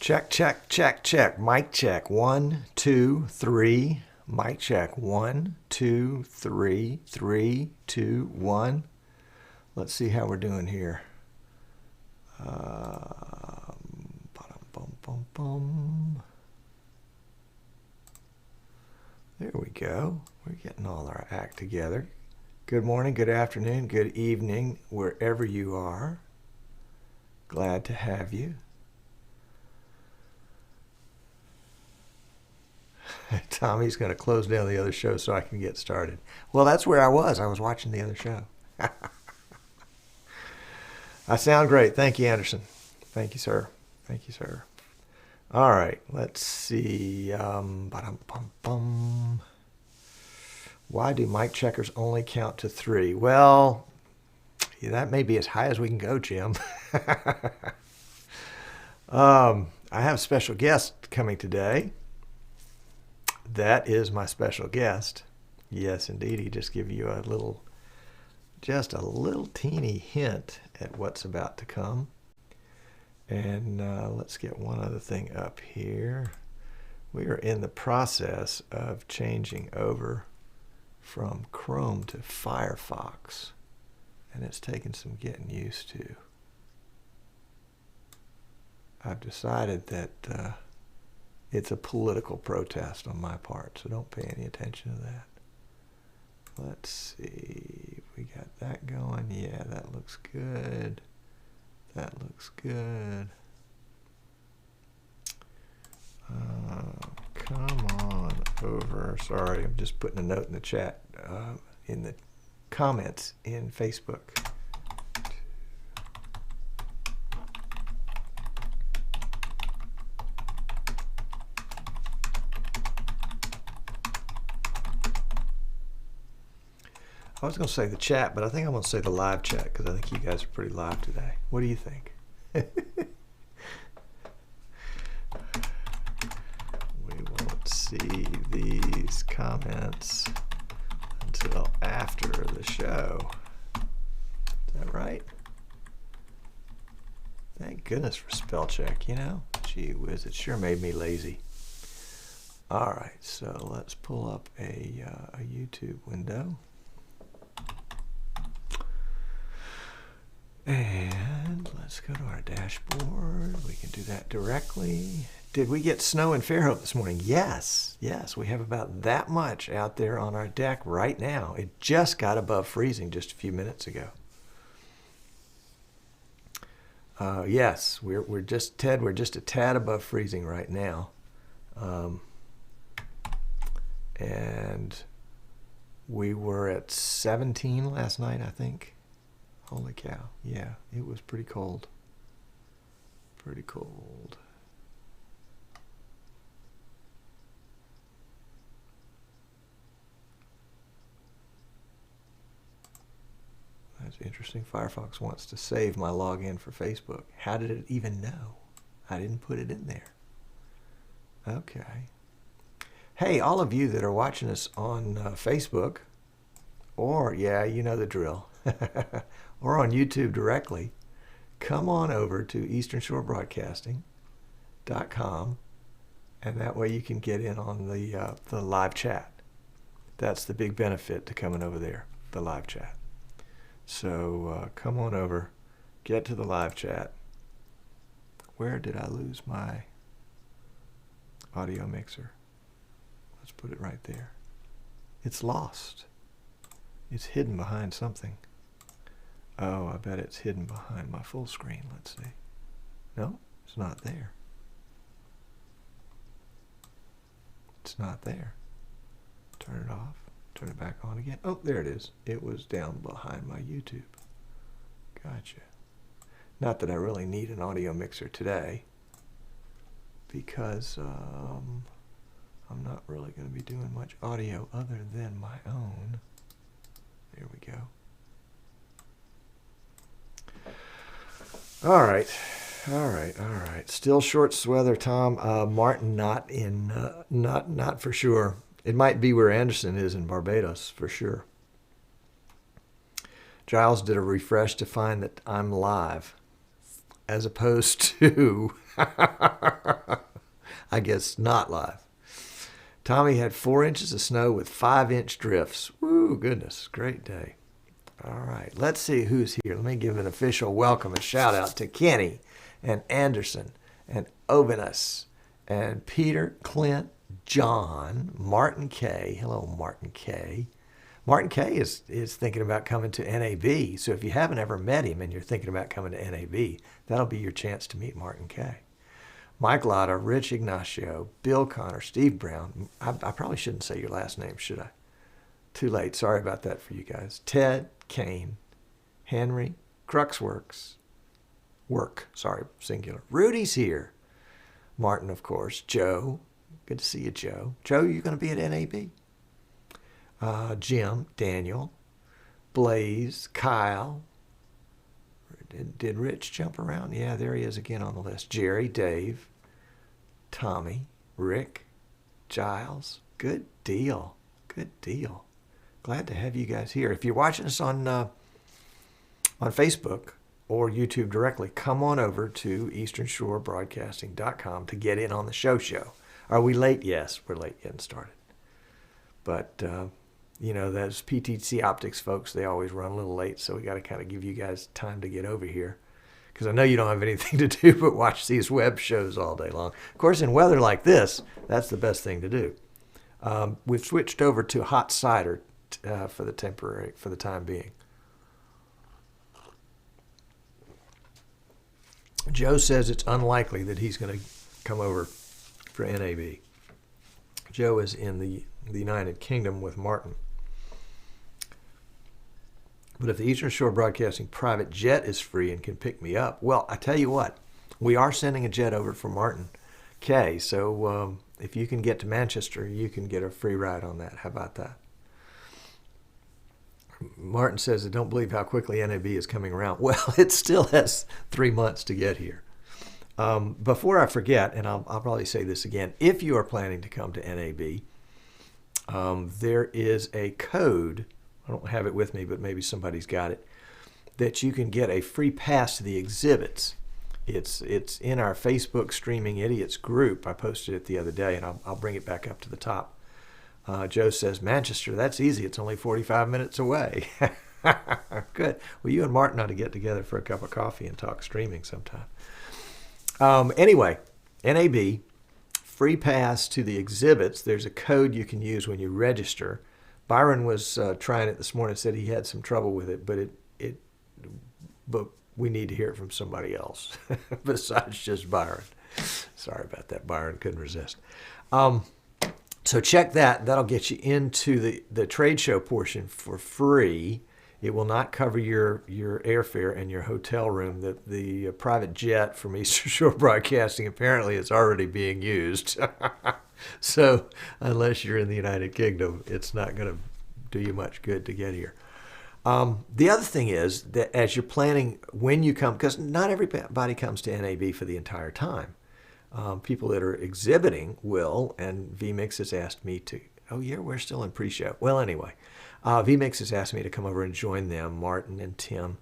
Check, check, check, check. Mic check. 1, 2, 3. Mic check. 1, 2, 3. 3, 2, 1. Let's see how we're doing here. There we go. We're getting all our act together. Good morning, good afternoon, good evening, wherever you are. Glad to have you. Tommy's going to close down the other show so I can get started. Well, that's where I was. I was watching the other show. I sound great. Thank you, Anderson. Thank you, sir. Thank you, sir. All right. Let's see. Why do mic checkers only count to 3? Well, yeah, that may be as high as we can go, Jim. I have a special guest coming today. That is my special guest. Yes, indeed. He just give you just a little teeny hint at what's about to come. And let's get one other thing up here. We are in the process of changing over from Chrome to Firefox, and it's taken some getting used to. I've decided that it's a political protest on my part, so don't pay any attention to that. Let's see if we got that going. Yeah, that looks good. That looks good. Come on over. Sorry, I'm just putting a note in the chat, in the comments in Facebook. I was going to say the chat, but I think I'm going to say the live chat because I think you guys are pretty live today. What do you think? We won't see these comments until after the show. Is that right? Thank goodness for spell check, you know? Gee whiz, it sure made me lazy. All right, so let's pull up a YouTube window. And let's go to our dashboard. We can do that directly. Did we get snow in Fairhope this morning? Yes. Yes, we have about that much out there on our deck right now. It just got above freezing just a few minutes ago. Yes, we're just a tad above freezing right now. And we were at 17 last night, I think. Holy cow. Yeah, it was pretty cold. Pretty cold. That's interesting. Firefox wants to save my login for Facebook. How did it even know? I didn't put it in there. Okay. Hey, all of you that are watching us on Facebook, or, yeah, you know the drill, or on YouTube directly, come on over to easternshorebroadcasting.com, and that way you can get in on the live chat. That's the big benefit to coming over there, the live chat. So come on over, get to the live chat. Where did I lose my audio mixer? Let's put it right there. It's lost. It's hidden behind something. Oh, I bet it's hidden behind my full screen. Let's see. No, it's not there. It's not there. Turn it off. Turn it back on again. Oh, there it is. It was down behind my YouTube. Gotcha. Not that I really need an audio mixer today, because I'm not really going to be doing much audio other than my own. There we go. All right. Still short weather, Tom. Martin, not for sure. It might be where Anderson is in Barbados, for sure. Giles did a refresh to find that I'm live. as opposed to, I guess, not live. Tommy had 4 inches of snow with 5-inch drifts. Woo, goodness, great day. All right, let's see who's here. Let me give an official welcome and shout out to Kenny and Anderson and Ovinus and Peter, Clint, John, Martin K. Hello, Martin K. Martin K is thinking about coming to NAB. So if you haven't ever met him and you're thinking about coming to NAB, that'll be your chance to meet Martin K. Mike Lotta, Rich Ignacio, Bill Connor, Steve Brown. I probably shouldn't say your last name, should I? Too late. Sorry about that for you guys. Ted, Kane, Henry, Cruxworks, singular. Rudy's here. Martin, of course. Joe. Good to see you, Joe. Joe, you're going to be at NAB? Jim, Daniel, Blaze, Kyle. Did Rich jump around? Yeah, there he is again on the list. Jerry, Dave, Tommy, Rick, Giles. Good deal. Good deal. Glad to have you guys here. If you're watching us on Facebook or YouTube directly, come on over to easternshorebroadcasting.com to get in on the show. Are we late? Yes, we're late getting started. But, you know, those PTZ Optics folks, they always run a little late, so we got to kind of give you guys time to get over here. Because I know you don't have anything to do but watch these web shows all day long. Of course, in weather like this, that's the best thing to do. We've switched over to hot cider for the time being. Joe says it's unlikely that he's going to come over for NAB. Joe is in the United Kingdom with Martin. But if the Eastern Shore Broadcasting private jet is free and can pick me up, well, I tell you what, we are sending a jet over for Martin K. So if you can get to Manchester, you can get a free ride on that. How about that? Martin says, I don't believe how quickly NAB is coming around. Well, it still has 3 months to get here. Before I forget, and I'll probably say this again, if you are planning to come to NAB, there is a code, I don't have it with me, but maybe somebody's got it, that you can get a free pass to the exhibits. It's in our Facebook Streaming Idiots group. I posted it the other day, and I'll bring it back up to the top. Joe says, Manchester, that's easy. It's only 45 minutes away. Good. Well, you and Martin ought to get together for a cup of coffee and talk streaming sometime. Anyway, NAB, free pass to the exhibits. There's a code you can use when you register. Byron was trying it this morning, said he had some trouble with it, but we need to hear it from somebody else besides just Byron. Sorry about that, Byron. Couldn't resist. So check that. That'll get you into the trade show portion for free. It will not cover your airfare and your hotel room. The private jet from Eastern Shore Broadcasting apparently is already being used. So unless you're in the United Kingdom, it's not going to do you much good to get here. The other thing is that as you're planning when you come, because not everybody comes to NAB for the entire time. People that are exhibiting will, and vMix has asked me to, oh yeah, we're still in pre-show. Well, anyway, vMix has asked me to come over and join them, Martin and Tim,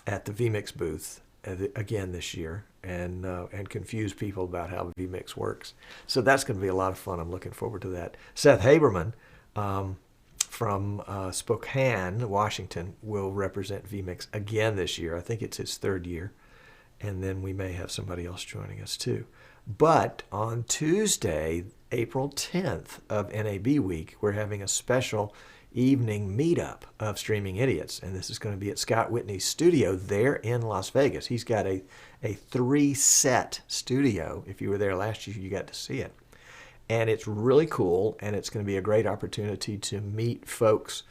at the vMix booth again this year, and confuse people about how vMix works. So that's going to be a lot of fun. I'm looking forward to that. Seth Haberman from Spokane, Washington, will represent vMix again this year. I think it's his 3rd year. And then we may have somebody else joining us too. But on Tuesday, April 10th of NAB week, we're having a special evening meetup of Streaming Idiots. And this is going to be at Scott Whitney's studio there in Las Vegas. He's got a 3-set studio. If you were there last year, you got to see it. And it's really cool, and it's going to be a great opportunity to meet folks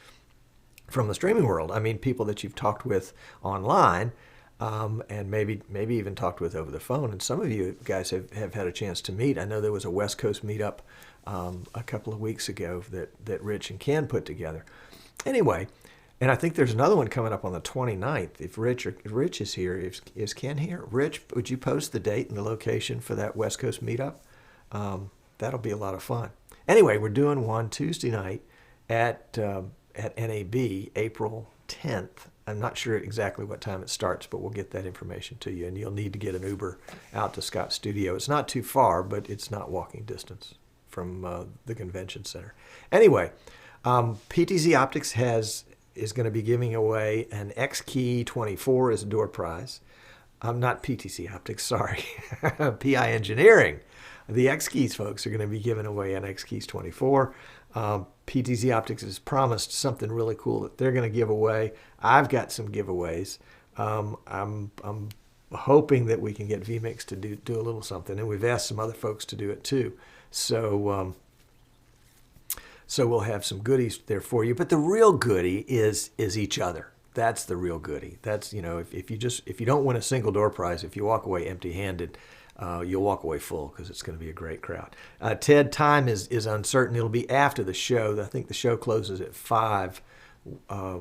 from the streaming world. I mean, people that you've talked with online, and maybe even talked with over the phone. And some of you guys have had a chance to meet. I know there was a West Coast meetup a couple of weeks ago that Rich and Ken put together. Anyway, and I think there's another one coming up on the 29th. If Rich is here, is Ken here? Rich, would you post the date and the location for that West Coast meetup? That'll be a lot of fun. Anyway, we're doing one Tuesday night at NAB, April 10th. I'm not sure exactly what time it starts, but we'll get that information to you. And you'll need to get an Uber out to Scott's studio. It's not too far, but it's not walking distance from the convention center. Anyway, PTZ Optics is going to be giving away an X-Key 24 as a door prize. Not PTZ Optics, sorry. PI Engineering. The X-Keys folks are going to be giving away an X-Keys 24. PTZ Optics has promised something really cool that they're going to give away. I've got some giveaways. I'm hoping that we can get vMix to do a little something, and we've asked some other folks to do it too. So we'll have some goodies there for you. But the real goodie is each other. That's the real goodie. That's, you know, if you don't win a single door prize, if you walk away empty-handed, you'll walk away full because it's going to be a great crowd. Ted, time is uncertain. It'll be after the show. I think the show closes at 5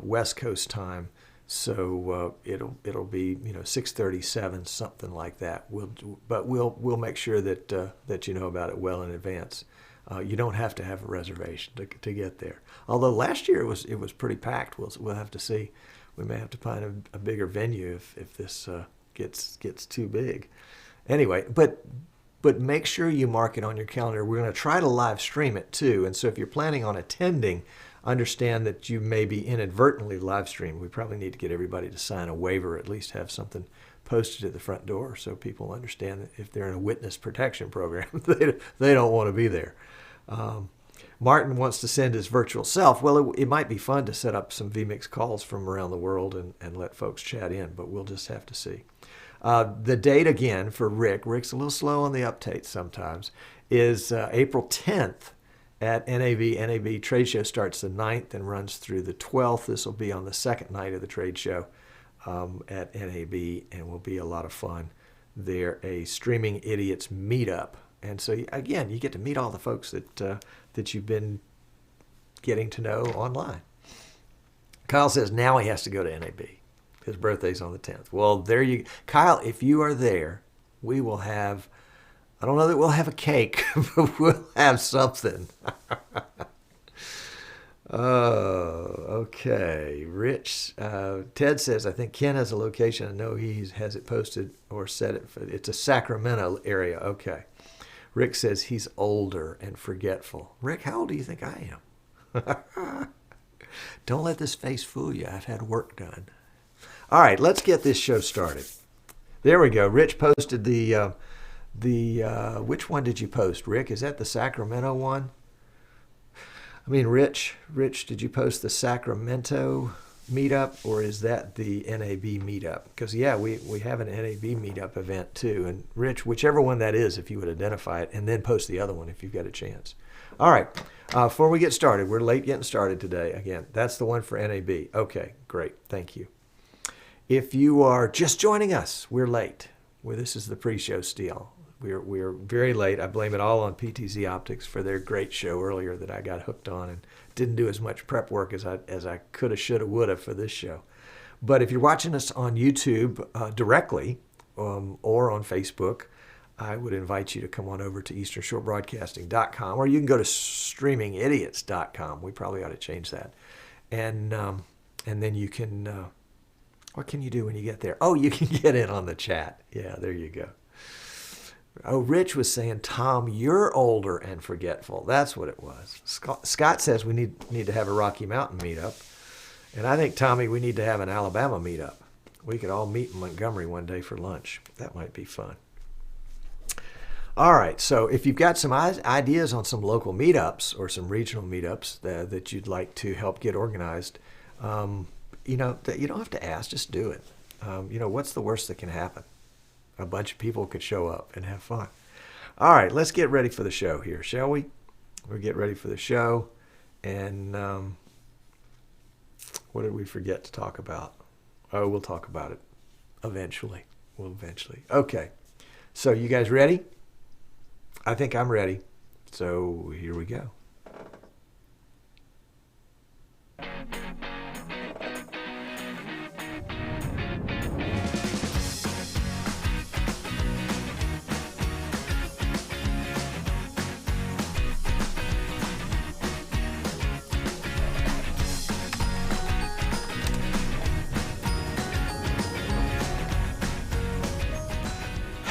West Coast time, so it'll be 6:37, something like that. We'll make sure that you know about it well in advance. You don't have to have a reservation to get there. Although last year it was pretty packed. We'll have to see. We may have to find a bigger venue if this gets too big. Anyway, but make sure you mark it on your calendar. We're going to try to live stream it too. And so if you're planning on attending, understand that you may be inadvertently live streamed. We probably need to get everybody to sign a waiver, at least have something posted at the front door so people understand that if they're in a witness protection program, they don't want to be there. Martin wants to send his virtual self. Well, it might be fun to set up some vMix calls from around the world and let folks chat in, but we'll just have to see. The date again for Rick's a little slow on the updates sometimes, is April 10th at NAB. NAB trade show starts the 9th and runs through the 12th. This will be on the second night of the trade show at NAB, and will be a lot of fun. They're a Streaming Idiots meetup. And so, again, you get to meet all the folks that you've been getting to know online. Kyle says now he has to go to NAB. His birthday's on the 10th. Well, there you go. Kyle, if you are there, we will have, I don't know that we'll have a cake, but we'll have something. Oh, okay. Rich, Ted says, I think Ken has a location. I know he has it posted or set it. It's a Sacramento area. Okay. Rick says he's older and forgetful. Rick, how old do you think I am? Don't let this face fool you. I've had work done. All right, let's get this show started. There we go. Rich posted the which one did you post, Rick? Is that the Sacramento one? I mean, Rich, did you post the Sacramento meetup, or is that the NAB meetup? Because, yeah, we have an NAB meetup event, too. And, Rich, whichever one that is, if you would identify it, and then post the other one if you've got a chance. All right, before we get started, we're late getting started today. Again, that's the one for NAB. Okay, great. Thank you. If you are just joining us, we're late. This is the pre-show steal. We're very late. I blame it all on PTZ Optics for their great show earlier that I got hooked on and didn't do as much prep work as I could have, should have, would have for this show. But if you're watching us on YouTube directly or on Facebook, I would invite you to come on over to easternshorebroadcasting.com, or you can go to streamingidiots.com. We probably ought to change that. And then you can, what can you do when you get there? Oh, you can get in on the chat. Yeah, there you go. Oh, Rich was saying, Tom, you're older and forgetful. That's what it was. Scott says we need to have a Rocky Mountain meetup. And I think, Tommy, we need to have an Alabama meetup. We could all meet in Montgomery one day for lunch. That might be fun. All right, so if you've got some ideas on some local meetups or some regional meetups that you'd like to help get organized, you don't have to ask, just do it. What's the worst that can happen? A bunch of people could show up and have fun. All right, let's get ready for the show here, shall we? We'll get ready for the show. And what did we forget to talk about? Oh, we'll talk about it eventually. Okay, so you guys ready? I think I'm ready. So here we go.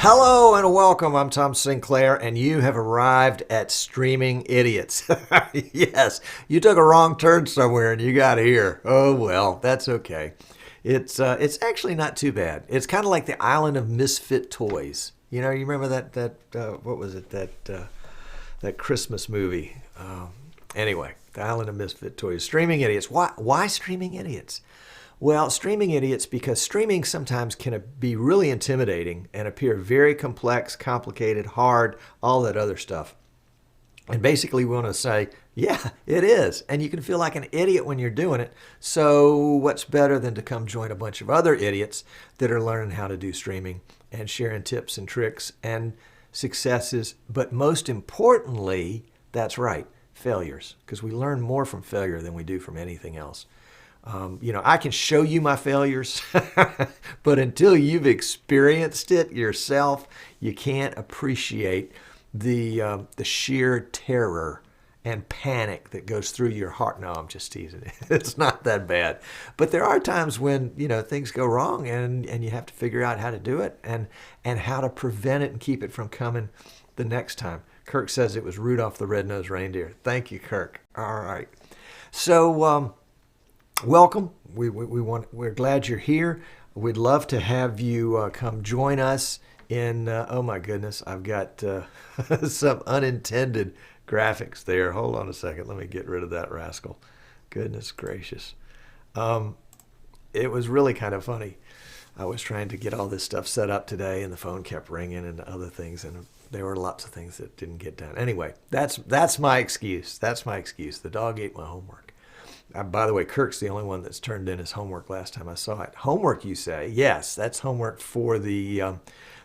Hello and welcome. I'm Tom Sinclair, and you have arrived at Streaming Idiots. Yes, you took a wrong turn somewhere and you got here. Oh well, that's okay. It's actually not too bad. It's kind of like the Island of Misfit Toys. You know, you remember that what was it, that Christmas movie? Anyway, the Island of Misfit Toys. Streaming Idiots. Why Streaming Idiots? Well, Streaming Idiots because streaming sometimes can be really intimidating and appear very complex, complicated, hard, all that other stuff. And basically we want to say, yeah, it is. And you can feel like an idiot when you're doing it. So what's better than to come join a bunch of other idiots that are learning how to do streaming and sharing tips and tricks and successes. But most importantly, that's right, failures. Because we learn more from failure than we do from anything else. I can show you my failures, but until you've experienced it yourself, you can't appreciate the sheer terror and panic that goes through your heart. No, I'm just teasing. It's not that bad. But there are times when, things go wrong and you have to figure out how to do it and how to prevent it and keep it from coming the next time. Kirk says it was Rudolph the Red-Nosed Reindeer. Thank you, Kirk. All right. So, welcome. We're glad you're here. We'd love to have you come join us in, oh my goodness, I've got some unintended graphics there. Hold on a second. Let me get rid of that rascal. Goodness gracious. It was really kind of funny. I was trying to get all this stuff set up today and the phone kept ringing and other things, and there were lots of things that didn't get done. Anyway, that's my excuse. That's my excuse. The dog ate my homework. By the way, Kirk's the only one that's turned in his homework last time I saw it. Homework, you say? Yes, that's homework for the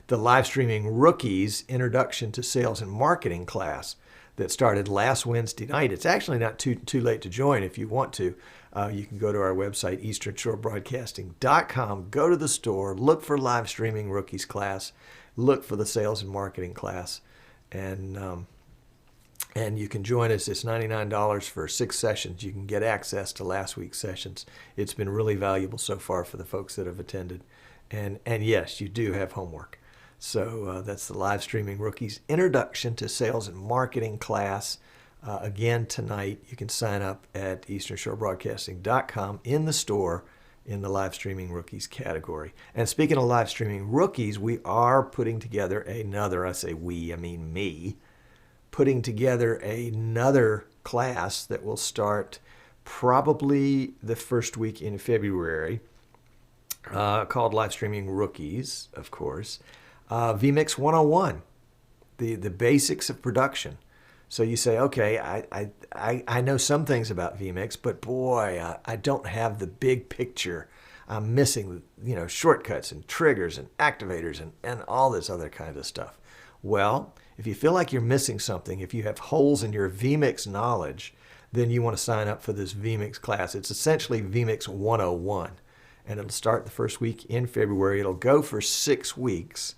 live streaming rookies introduction to sales and marketing class that started last Wednesday night. It's actually not too late to join if you want to. You can go to our website, easternshorebroadcasting.com, go to the store, look for live streaming rookies class, look for the sales and marketing class, and you can join us. It's $99 for 6 sessions. You can get access to last week's sessions. It's been really valuable so far for the folks that have attended. And yes, you do have homework. So that's the live streaming rookies introduction to sales and marketing class. Again, tonight, you can sign up at easternshorebroadcasting.com in the store in the live streaming rookies category. And speaking of live streaming rookies, we are putting together another, I say we, I mean me, putting together another class that will start probably the first week in February, called Live Streaming Rookies, of course. vMix 101, the basics of production. So you say, okay, I know some things about vMix, but boy, I don't have the big picture. I'm missing, shortcuts and triggers and activators and all this other kind of stuff. Well, if you feel like you're missing something, if you have holes in your vMix knowledge, then you want to sign up for this vMix class. It's essentially vMix 101, and it'll start the first week in February. It'll go for 6 weeks.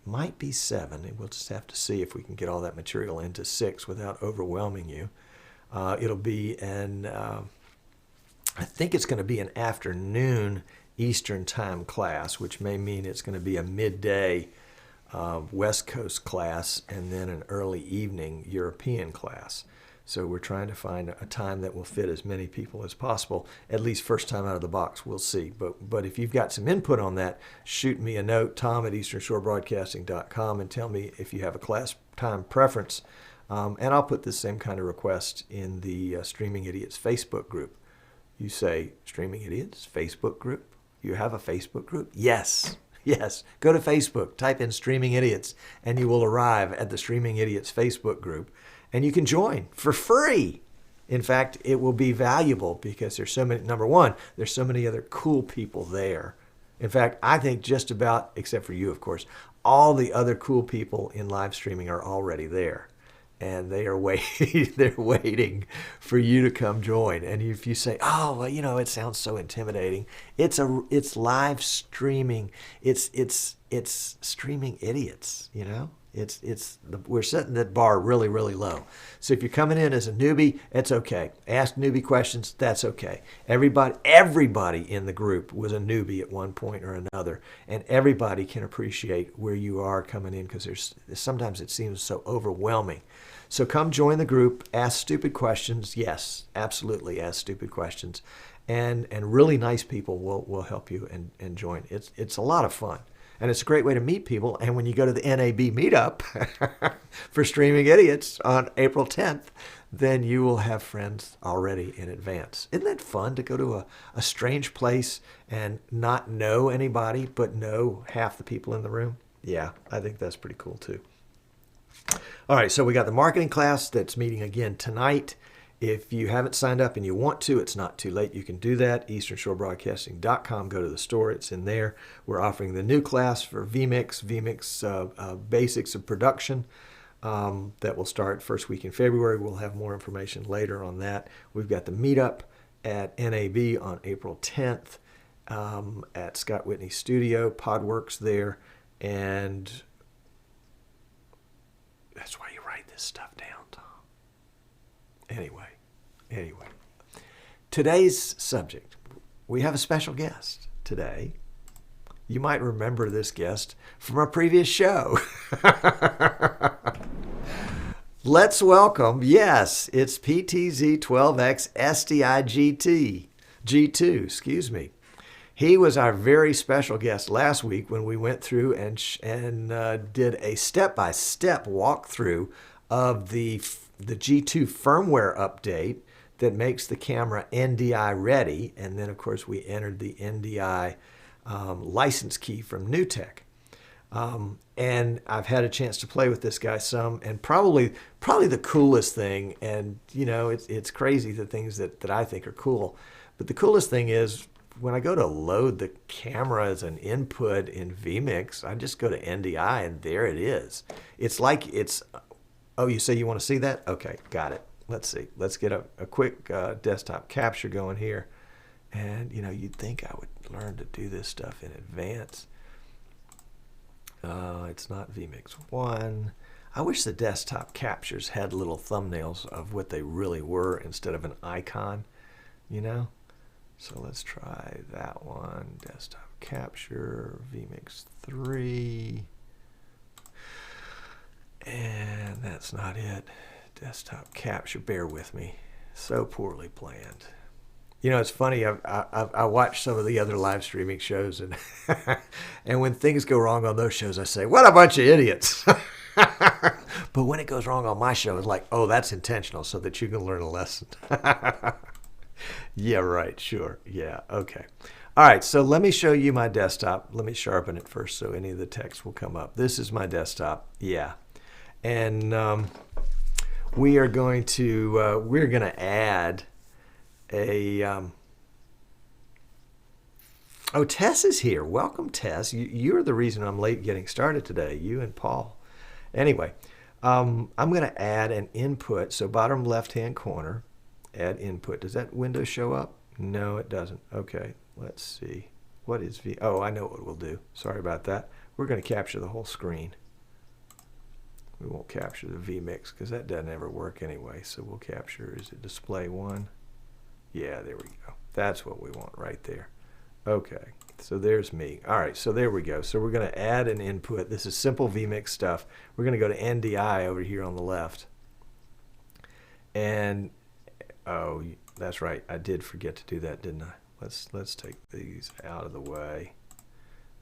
Might be 7, and we'll just have to see if we can get all that material into 6 without overwhelming you. It'll be I think it's going to be an afternoon Eastern time class, which may mean it's going to be a midday West Coast class and then an early evening European class. So we're trying to find a time that will fit as many people as possible, at least first time out of the box. We'll see. But if you've got some input on that, shoot me a note, Tom at easternshorebroadcasting.com, and tell me if you have a class time preference. And I'll put this same kind of request in the Streaming Idiots Facebook group. You say, Streaming Idiots Facebook group? You have a Facebook group? Yes. Yes. Go to Facebook, type in Streaming Idiots, and you will arrive at the Streaming Idiots Facebook group. And you can join for free. In fact, it will be valuable because there's so many, number one, there's so many other cool people there. In fact, I think just about, except for you, of course, all the other cool people in live streaming are already there. And they are they're waiting for you to come join. And if you say, oh, well, it sounds so intimidating. It's live streaming. It's streaming idiots, We're setting that bar really, really low. So if you're coming in as a newbie, it's okay. Ask newbie questions, that's okay. Everybody in the group was a newbie at one point or another, and everybody can appreciate where you are coming in, because sometimes it seems so overwhelming. So come join the group, ask stupid questions. Yes, absolutely, ask stupid questions. And really nice people will help you and join. It's a lot of fun. And it's a great way to meet people. And when you go to the NAB meetup for Streaming Idiots on April 10th, then you will have friends already in advance. Isn't that fun to go to a strange place and not know anybody, but know half the people in the room? Yeah, I think that's pretty cool too. All right, so we got the marketing class that's meeting again tonight. If you haven't signed up and you want to, it's not too late. You can do that. EasternShoreBroadcasting.com. Go to the store. It's in there. We're offering the new class for vMix Basics of Production. That will start first week in February. We'll have more information later on that. We've got the meetup at NAB on April 10th at Scott Whitney's studio. Podworks there. And that's why you write this stuff down, Tom. Anyway, today's subject, we have a special guest today. You might remember this guest from our previous show. Let's welcome, yes, it's PTZ12X SDI G2, excuse me. He was our very special guest last week when we went through and did a step-by-step walkthrough of the G2 firmware update that makes the camera NDI ready. And then, of course, we entered the NDI license key from NewTek. And I've had a chance to play with this guy some, and probably the coolest thing, and you know, it's crazy the things that I think are cool, but the coolest thing is when I go to load the camera as an input in vMix, I just go to NDI and there it is. It's like oh, you say you want to see that? Okay, got it. Let's see. Let's get a quick desktop capture going here. And, you know, you'd think I would learn to do this stuff in advance. It's not vMix 1. I wish the desktop captures had little thumbnails of what they really were instead of an icon, you know? So let's try that one. Desktop capture, vMix 3. And that's not it. Desktop capture, bear with me. So poorly planned. You know, it's funny, I watch some of the other live streaming shows, and and when things go wrong on those shows, I say, what a bunch of idiots. But when it goes wrong on my show, it's like, oh, that's intentional so that you can learn a lesson. Yeah, right, sure. Yeah, okay. All right, so let me show you my desktop. Let me sharpen it first so any of the text will come up. This is my desktop, yeah. And we're going to add a oh, Tess is here. Welcome, Tess. You're the reason I'm late getting started today, you and Paul. Anyway, I'm going to add an input. So bottom left-hand corner, add input. Does that window show up? No, it doesn't. Okay, let's see. What is V? Oh, I know what we'll do. Sorry about that. We're going to capture the whole screen. We won't capture the vMix because that doesn't ever work anyway. So we'll capture, is it display 1? Yeah, there we go. That's what we want right there. Okay, so there's me. All right, so there we go. So we're going to add an input. This is simple vMix stuff. We're going to go to NDI over here on the left. And, oh, that's right. I did forget to do that, didn't I? Let's take these out of the way.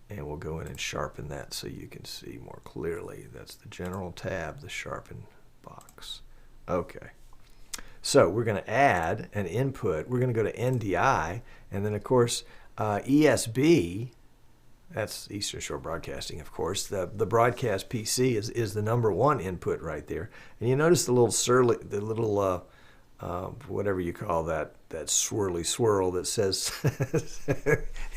And we'll go in and sharpen that so you can see more clearly. That's the general tab, the sharpen box. Okay. So we're going to add an input. We're going to go to NDI, and then of course ESB, that's Eastern Shore Broadcasting, of course. The broadcast PC is the #1 input right there. And you notice the little whatever you call that swirly swirl that says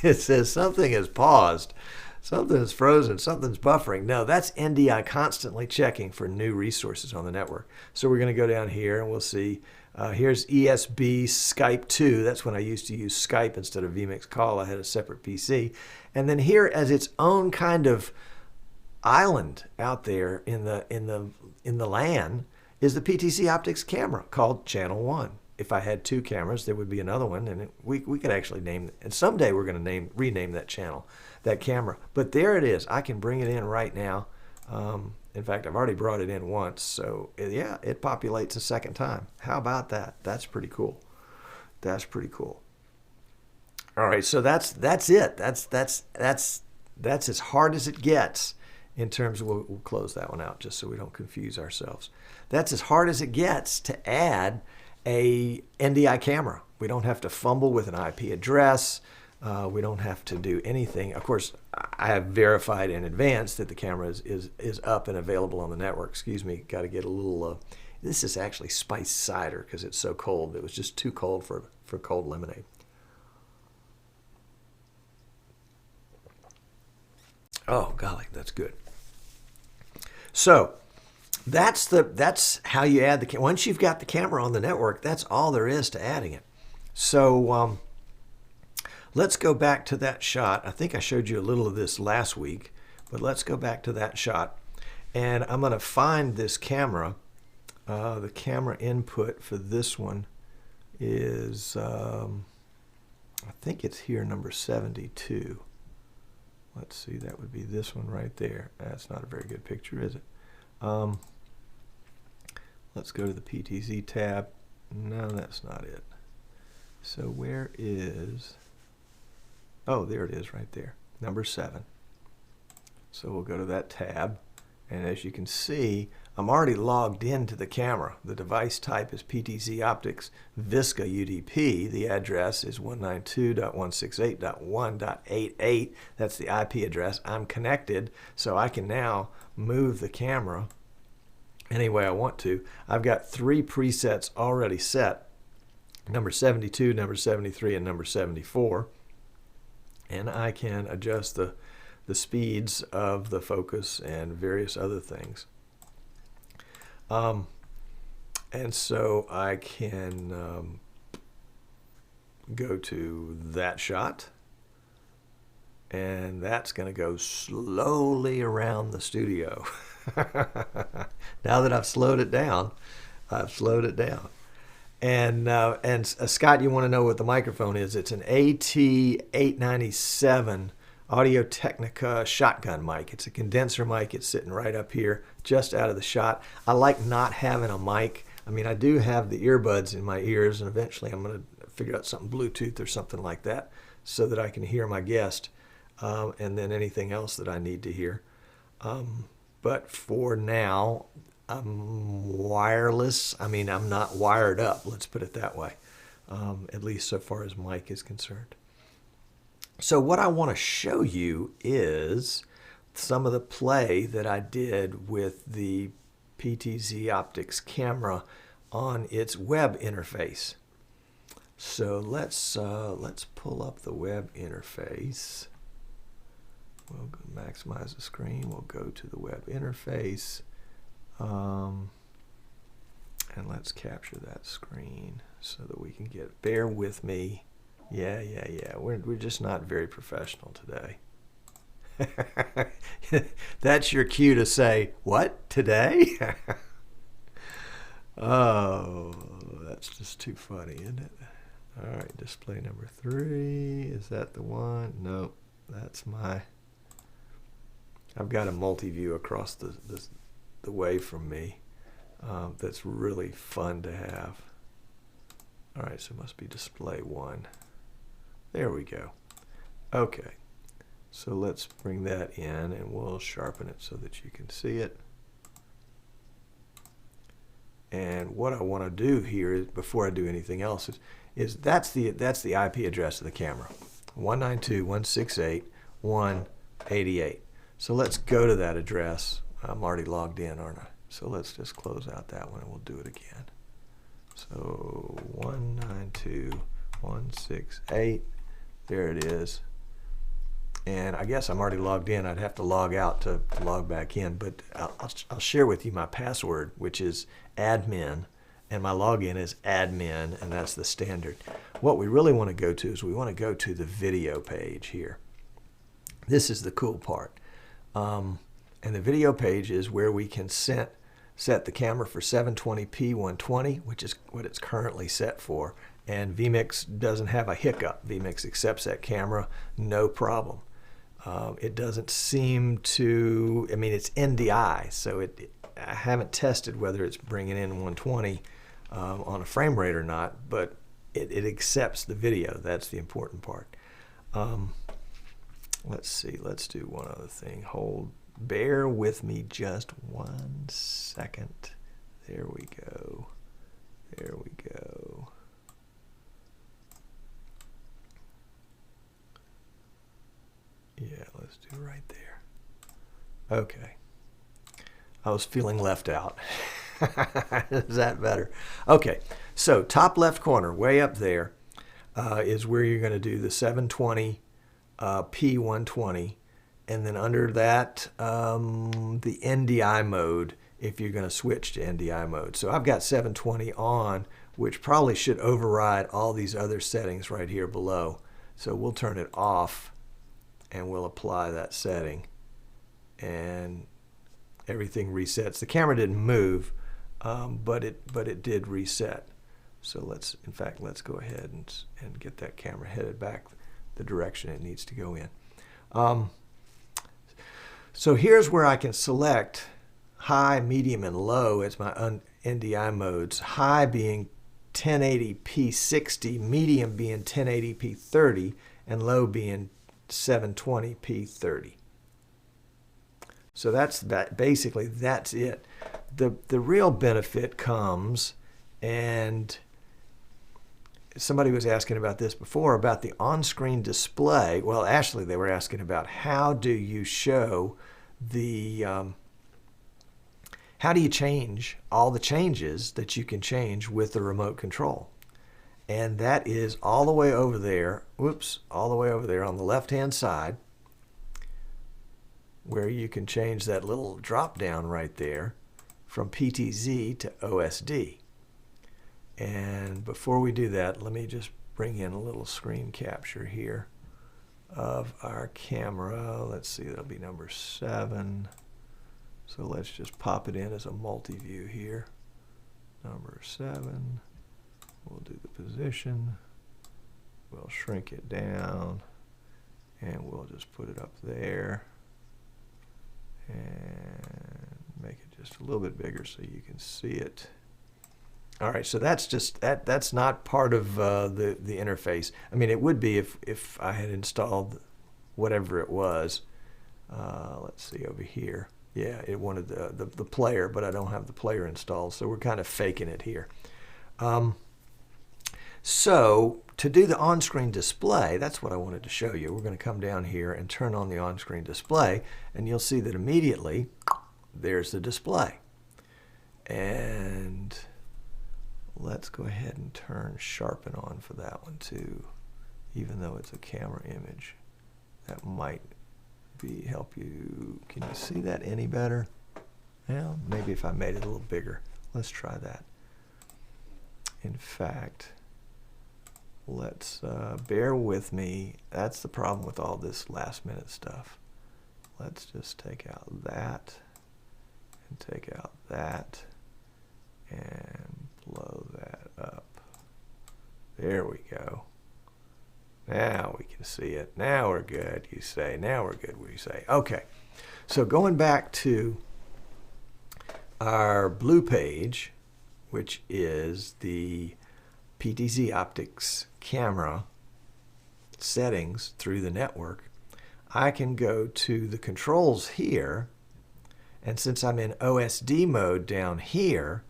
it says something is paused, something is frozen, something's buffering. No, that's NDI constantly checking for new resources on the network. So we're going to go down here and we'll see here's ESB Skype 2. That's when I used to use Skype instead of vMix Call. I had a separate PC. And then here as its own kind of island out there in the LAN is the PTZ Optics camera called Channel 1. If I had 2 cameras, there would be another one, and we could actually name it. And someday we're going to rename that channel, that camera. But there it is. I can bring it in right now. In fact, I've already brought it in once, so yeah, it populates a second time. How about that? That's pretty cool. That's pretty cool. All right, so that's it. That's as hard as it gets in terms of, we'll close that one out just so we don't confuse ourselves. That's as hard as it gets to add a NDI camera. We don't have to fumble with an IP address. We don't have to do anything. Of course, I have verified in advance that the camera is up and available on the network. Excuse me, got to get a little, this is actually spiced cider because it's so cold. It was just too cold for cold lemonade. Oh, golly, that's good. So that's how you add the, once you've got the camera on the network, that's all there is to adding it. So let's go back to that shot. I think I showed you a little of this last week, but let's go back to that shot. And I'm going to find this camera. The camera input for this one is, I think it's here, number 72. Let's see, that would be this one right there. That's not a very good picture, is it? Let's go to the PTZ tab. No, that's not it. So where is, oh, there it is right there, number 7. So we'll go to that tab, and as you can see, I'm already logged into the camera. The device type is PTZ Optics Visca UDP. The address is 192.168.1.88. That's the IP address. I'm connected, so I can now move the camera any way I want to. I've got 3 presets already set, number 72, number 73, and number 74. And I can adjust the speeds of the focus and various other things. And so I can go to that shot, and that's going to go slowly around the studio. Now that I've slowed it down, And Scott, you want to know what the microphone is? It's an AT897 Audio-Technica shotgun mic. It's a condenser mic. It's sitting right up here, just out of the shot. I like not having a mic. I mean, I do have the earbuds in my ears, and eventually I'm going to figure out something Bluetooth or something like that so that I can hear my guest and then anything else that I need to hear. But for now, I'm wireless. I mean, I'm not wired up, let's put it that way, at least so far as mic is concerned. So what I want to show you is some of the play that I did with the PTZ Optics camera on its web interface. So let's pull up the web interface. We'll maximize the screen. We'll go to the web interface. And let's capture that screen so that we can get, bear with me. Yeah. We're just not very professional today. That's your cue to say, what, today? Oh, that's just too funny, isn't it? All right, display number 3. Is that the one? Nope, that's my, I've got a multi-view across the way from me. That's really fun to have. All right, so it must be display 1. There we go. Okay, so let's bring that in and we'll sharpen it so that you can see it. And what I want to do here is, before I do anything else, is that's the IP address of the camera, 192.168.1.88. So let's go to that address. I'm already logged in, aren't I? So let's just close out that one and we'll do it again. So 192.168, there it is. And I guess I'm already logged in. I'd have to log out to log back in, but I'll share with you my password, which is admin, and my login is admin, and that's the standard. What we really want to go to is we want to go to the video page here. This is the cool part. And the video page is where we can set the camera for 720p 120, which is what it's currently set for. And vMix doesn't have a hiccup. vMix accepts that camera, no problem. It doesn't seem to, I mean, it's NDI, so I haven't tested whether it's bringing in 120 on a frame rate or not, but it accepts the video. That's the important part. Let's see, let's do one other thing. Bear with me just 1 second. There we go. There we go. Yeah, let's do right there. Okay. I was feeling left out. Is that better? Okay, so top left corner, way up there, is where you're going to do the 720p 120, and then under that, the NDI mode, if you're going to switch to NDI mode. So I've got 720 on, which probably should override all these other settings right here below. So we'll turn it off, and we'll apply that setting, and everything resets. The camera didn't move, but it did reset. So let's go ahead and get that camera headed back the direction it needs to go in. So here's where I can select high, medium, and low as my NDI modes. High being 1080p 60, medium being 1080p 30, and low being 720p 30. So that's basically that's it. The real benefit comes, and somebody was asking about this before, about the on-screen display. Well, actually, they were asking about how do you show the, how do you change all the changes that you can change with the remote control? And that is all the way over there, all the way over there on the left-hand side, where you can change that little drop-down right there from PTZ to OSD. And before we do that, let me just bring in a little screen capture here of our camera. Let's see, that'll be number 7. So let's just pop it in as a multi-view here. Number 7. We'll do the position. We'll shrink it down, and we'll just put it up there and make it just a little bit bigger so you can see it. All right, so that's just that's not part of the interface. I mean, it would be if I had installed whatever it was. Let's see over here. Yeah, it wanted the player, but I don't have the player installed, so we're kind of faking it here. So to do the on-screen display, that's what I wanted to show you. We're going to come down here and turn on the on-screen display, and you'll see that immediately there's the display. And let's go ahead and turn sharpen on for that one too, even though it's a camera image. That might help you. Can you see that any better? Well, maybe if I made it a little bigger. Let's try that. In fact, let's bear with me. That's the problem with all this last minute stuff. Let's just take out that and take out that and blow that up. There we go. Now we can see it. Now we're good, you say. Now we're good, we say. Okay, so going back to our blue page, which is the PTZ Optics camera settings through the network, I can go to the controls here, and since I'm in OSD mode down here,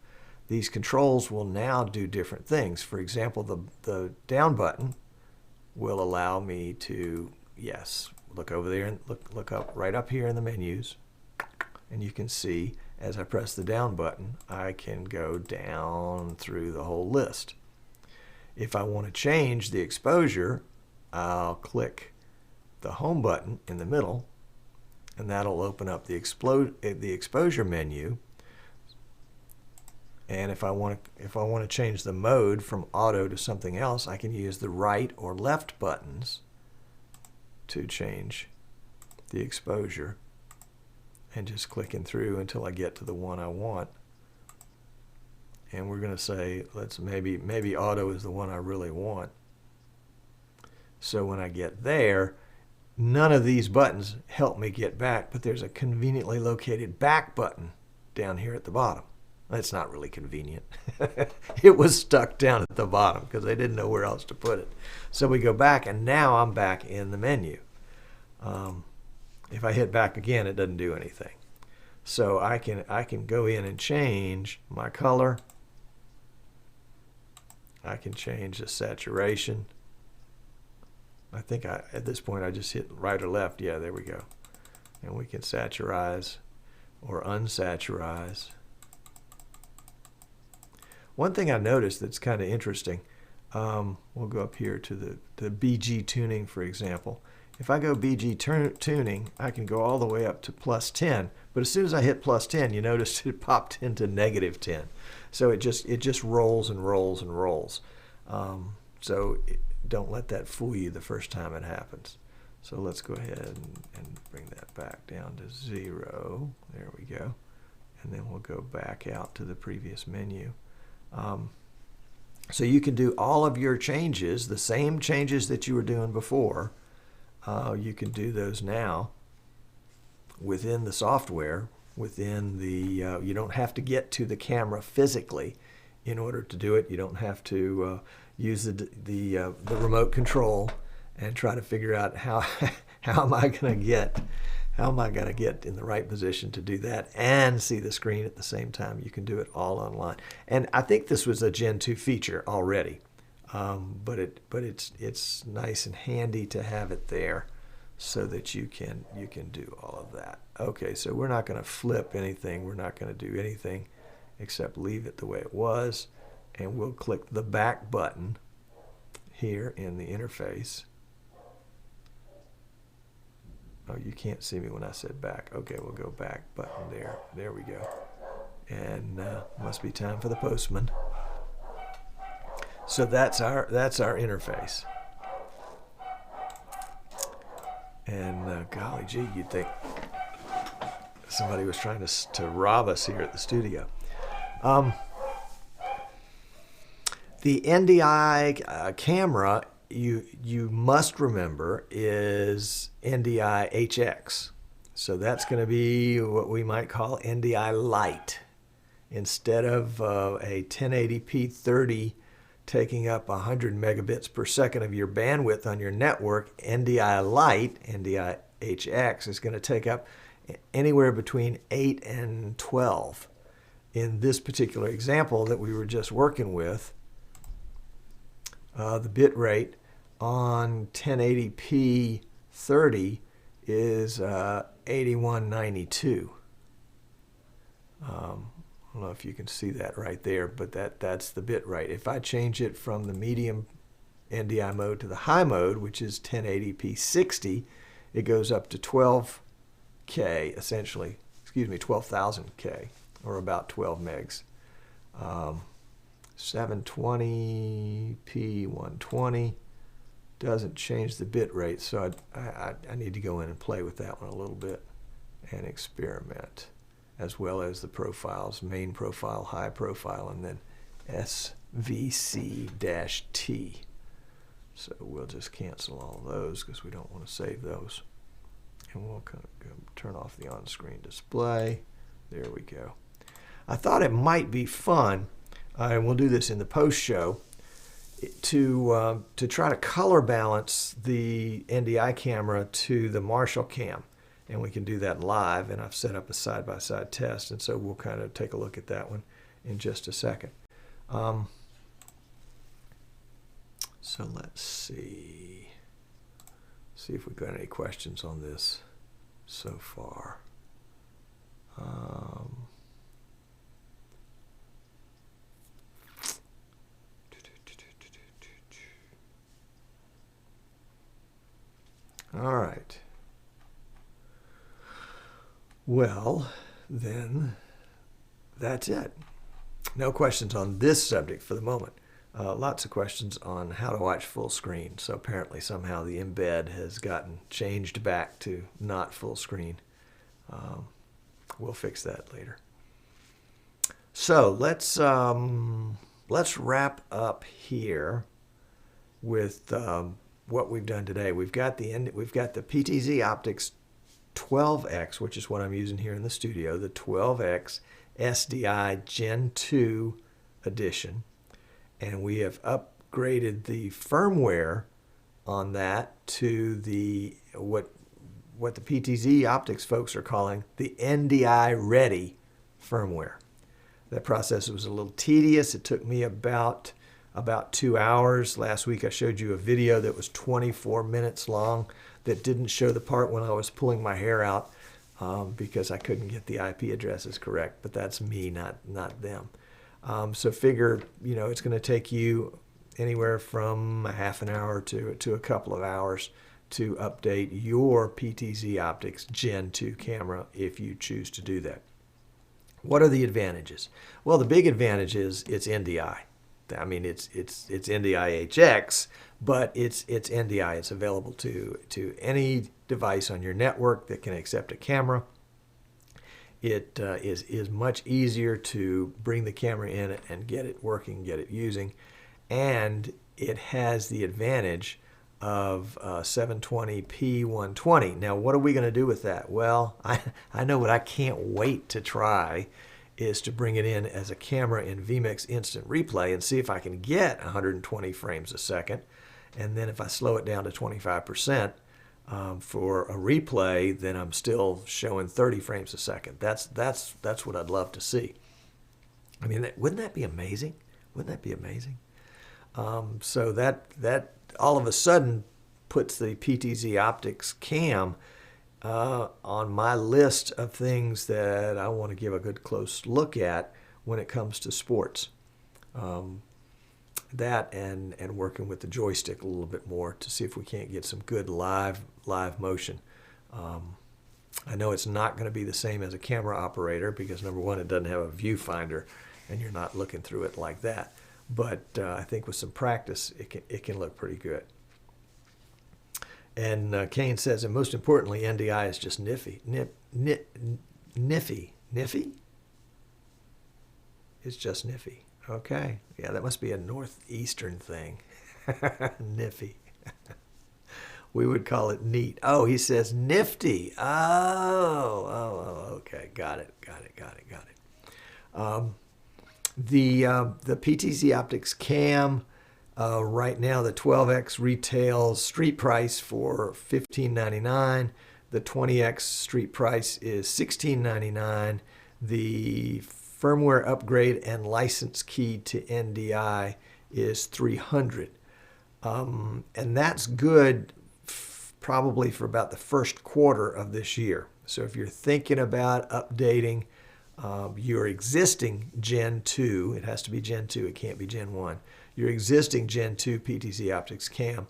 these controls will now do different things. For example, the down button will allow me to, yes, look over there and look up right up here in the menus, and you can see as I press the down button, I can go down through the whole list. If I want to change the exposure, I'll click the home button in the middle, and that'll open up the exposure menu. And if I want to change the mode from auto to something else, I can use the right or left buttons to change the exposure. and just clicking through until I get to the one I want. And we're going to say, maybe auto is the one I really want. So when I get there, none of these buttons help me get back, but there's a conveniently located back button down here at the bottom. That's not really convenient. It was stuck down at the bottom because they didn't know where else to put it. So we go back, and now I'm back in the menu. If I hit back again, it doesn't do anything. So I can go in and change my color. I can change the saturation. I think at this point I just hit right or left. Yeah, there we go. And we can saturize or unsaturize. One thing I noticed that's kind of interesting, we'll go up here to the BG tuning, for example. If I go BG tuning, I can go all the way up to +10. But as soon as I hit +10, you notice it popped into -10. So it just rolls and rolls and rolls. Don't let that fool you the first time it happens. So let's go ahead and bring that back down to 0. There we go. And then we'll go back out to the previous menu. So you can do all of your changes, the same changes that you were doing before. You can do those now within the software, within the, you don't have to get to the camera physically in order to do it. You don't have to use the remote control and try to figure out how am I going to get in the right position to do that and see the screen at the same time. You can do it all online. And I think this was a Gen 2 feature already, but it's nice and handy to have it there so that you can do all of that. Okay, so we're not going to flip anything. We're not going to do anything except leave it the way it was, and we'll click the back button here in the interface. Oh, you can't see me when I said back. Okay, we'll go back button there. There we go. And must be time for the postman. So that's our interface. And golly gee, you'd think somebody was trying to rob us here at the studio. The NDI camera, you must remember, is NDI HX. So that's going to be what we might call NDI Lite. Instead of a 1080p 30 taking up 100 megabits per second of your bandwidth on your network, NDI Lite, NDI HX, is going to take up anywhere between 8 and 12. In this particular example that we were just working with, the bit rate on 1080p 30 is 8192. I don't know if you can see that right there, but that's the bit rate. If I change it from the medium NDI mode to the high mode, which is 1080p 60, it goes up to 12K, essentially, 12,000K, or about 12 megs. 720p 120 doesn't change the bit rate, so I need to go in and play with that one a little bit and experiment, as well as the profiles, main profile, high profile, and then SVC-T. So we'll just cancel all those because we don't want to save those. And we'll kind of turn off the on-screen display. There we go. I thought it might be fun, and we'll do this in the post-show, to try to color balance the NDI camera to the Marshall cam. And we can do that live, and I've set up a side-by-side test, and so we'll kind of take a look at that one in just a second. So let's see if we've got any questions on this so far. All right. Well, then that's it. No questions on this subject for the moment. Lots of questions on how to watch full screen. So apparently somehow the embed has gotten changed back to not full screen. we'll fix that later. So let's wrap up here with what we've done today. We've got the PTZ Optics 12X, which is what I'm using here in the studio, the 12X SDI Gen 2 edition, and we have upgraded the firmware on that to the what the PTZ Optics folks are calling the NDI ready firmware. That process was a little tedious. It took me about 2 hours. Last week I showed you a video that was 24 minutes long that didn't show the part when I was pulling my hair out because I couldn't get the IP addresses correct, but that's me, not them. So figure, it's going to take you anywhere from a half an hour to a couple of hours to update your PTZ Optics Gen 2 camera if you choose to do that. What are the advantages? Well, the big advantage is it's NDI. I mean, it's NDI HX, but it's NDI. It's available to any device on your network that can accept a camera. It is much easier to bring the camera in and get it working, get it using, and it has the advantage of 720p 120. Now, what are we going to do with that? Well, I know what I can't wait to try is to bring it in as a camera in vMix Instant Replay and see if I can get 120 frames a second. And then if I slow it down to 25% for a replay, then I'm still showing 30 frames a second. That's what I'd love to see. I mean, wouldn't that be amazing? Wouldn't that be amazing? So that all of a sudden puts the PTZ Optics cam on my list of things that I want to give a good close look at when it comes to sports. That and working with the joystick a little bit more to see if we can't get some good live motion. I know it's not going to be the same as a camera operator because, number one, it doesn't have a viewfinder and you're not looking through it like that. But I think with some practice, it can look pretty good. And Kane says, and most importantly, NDI is just nifty. Nifty? It's just nifty. Okay. Yeah, that must be a northeastern thing. Nifty. We would call it neat. Oh, he says nifty. Oh, okay. Got it. The PTZ Optics cam, right now the 12X retails street price for $15.99. The 20X street price is $16.99. The firmware upgrade and license key to NDI is $300. And that's good probably for about the first quarter of this year. So if you're thinking about updating your existing Gen 2, it has to be Gen 2, it can't be Gen 1, your existing Gen 2 PTZ Optics cam,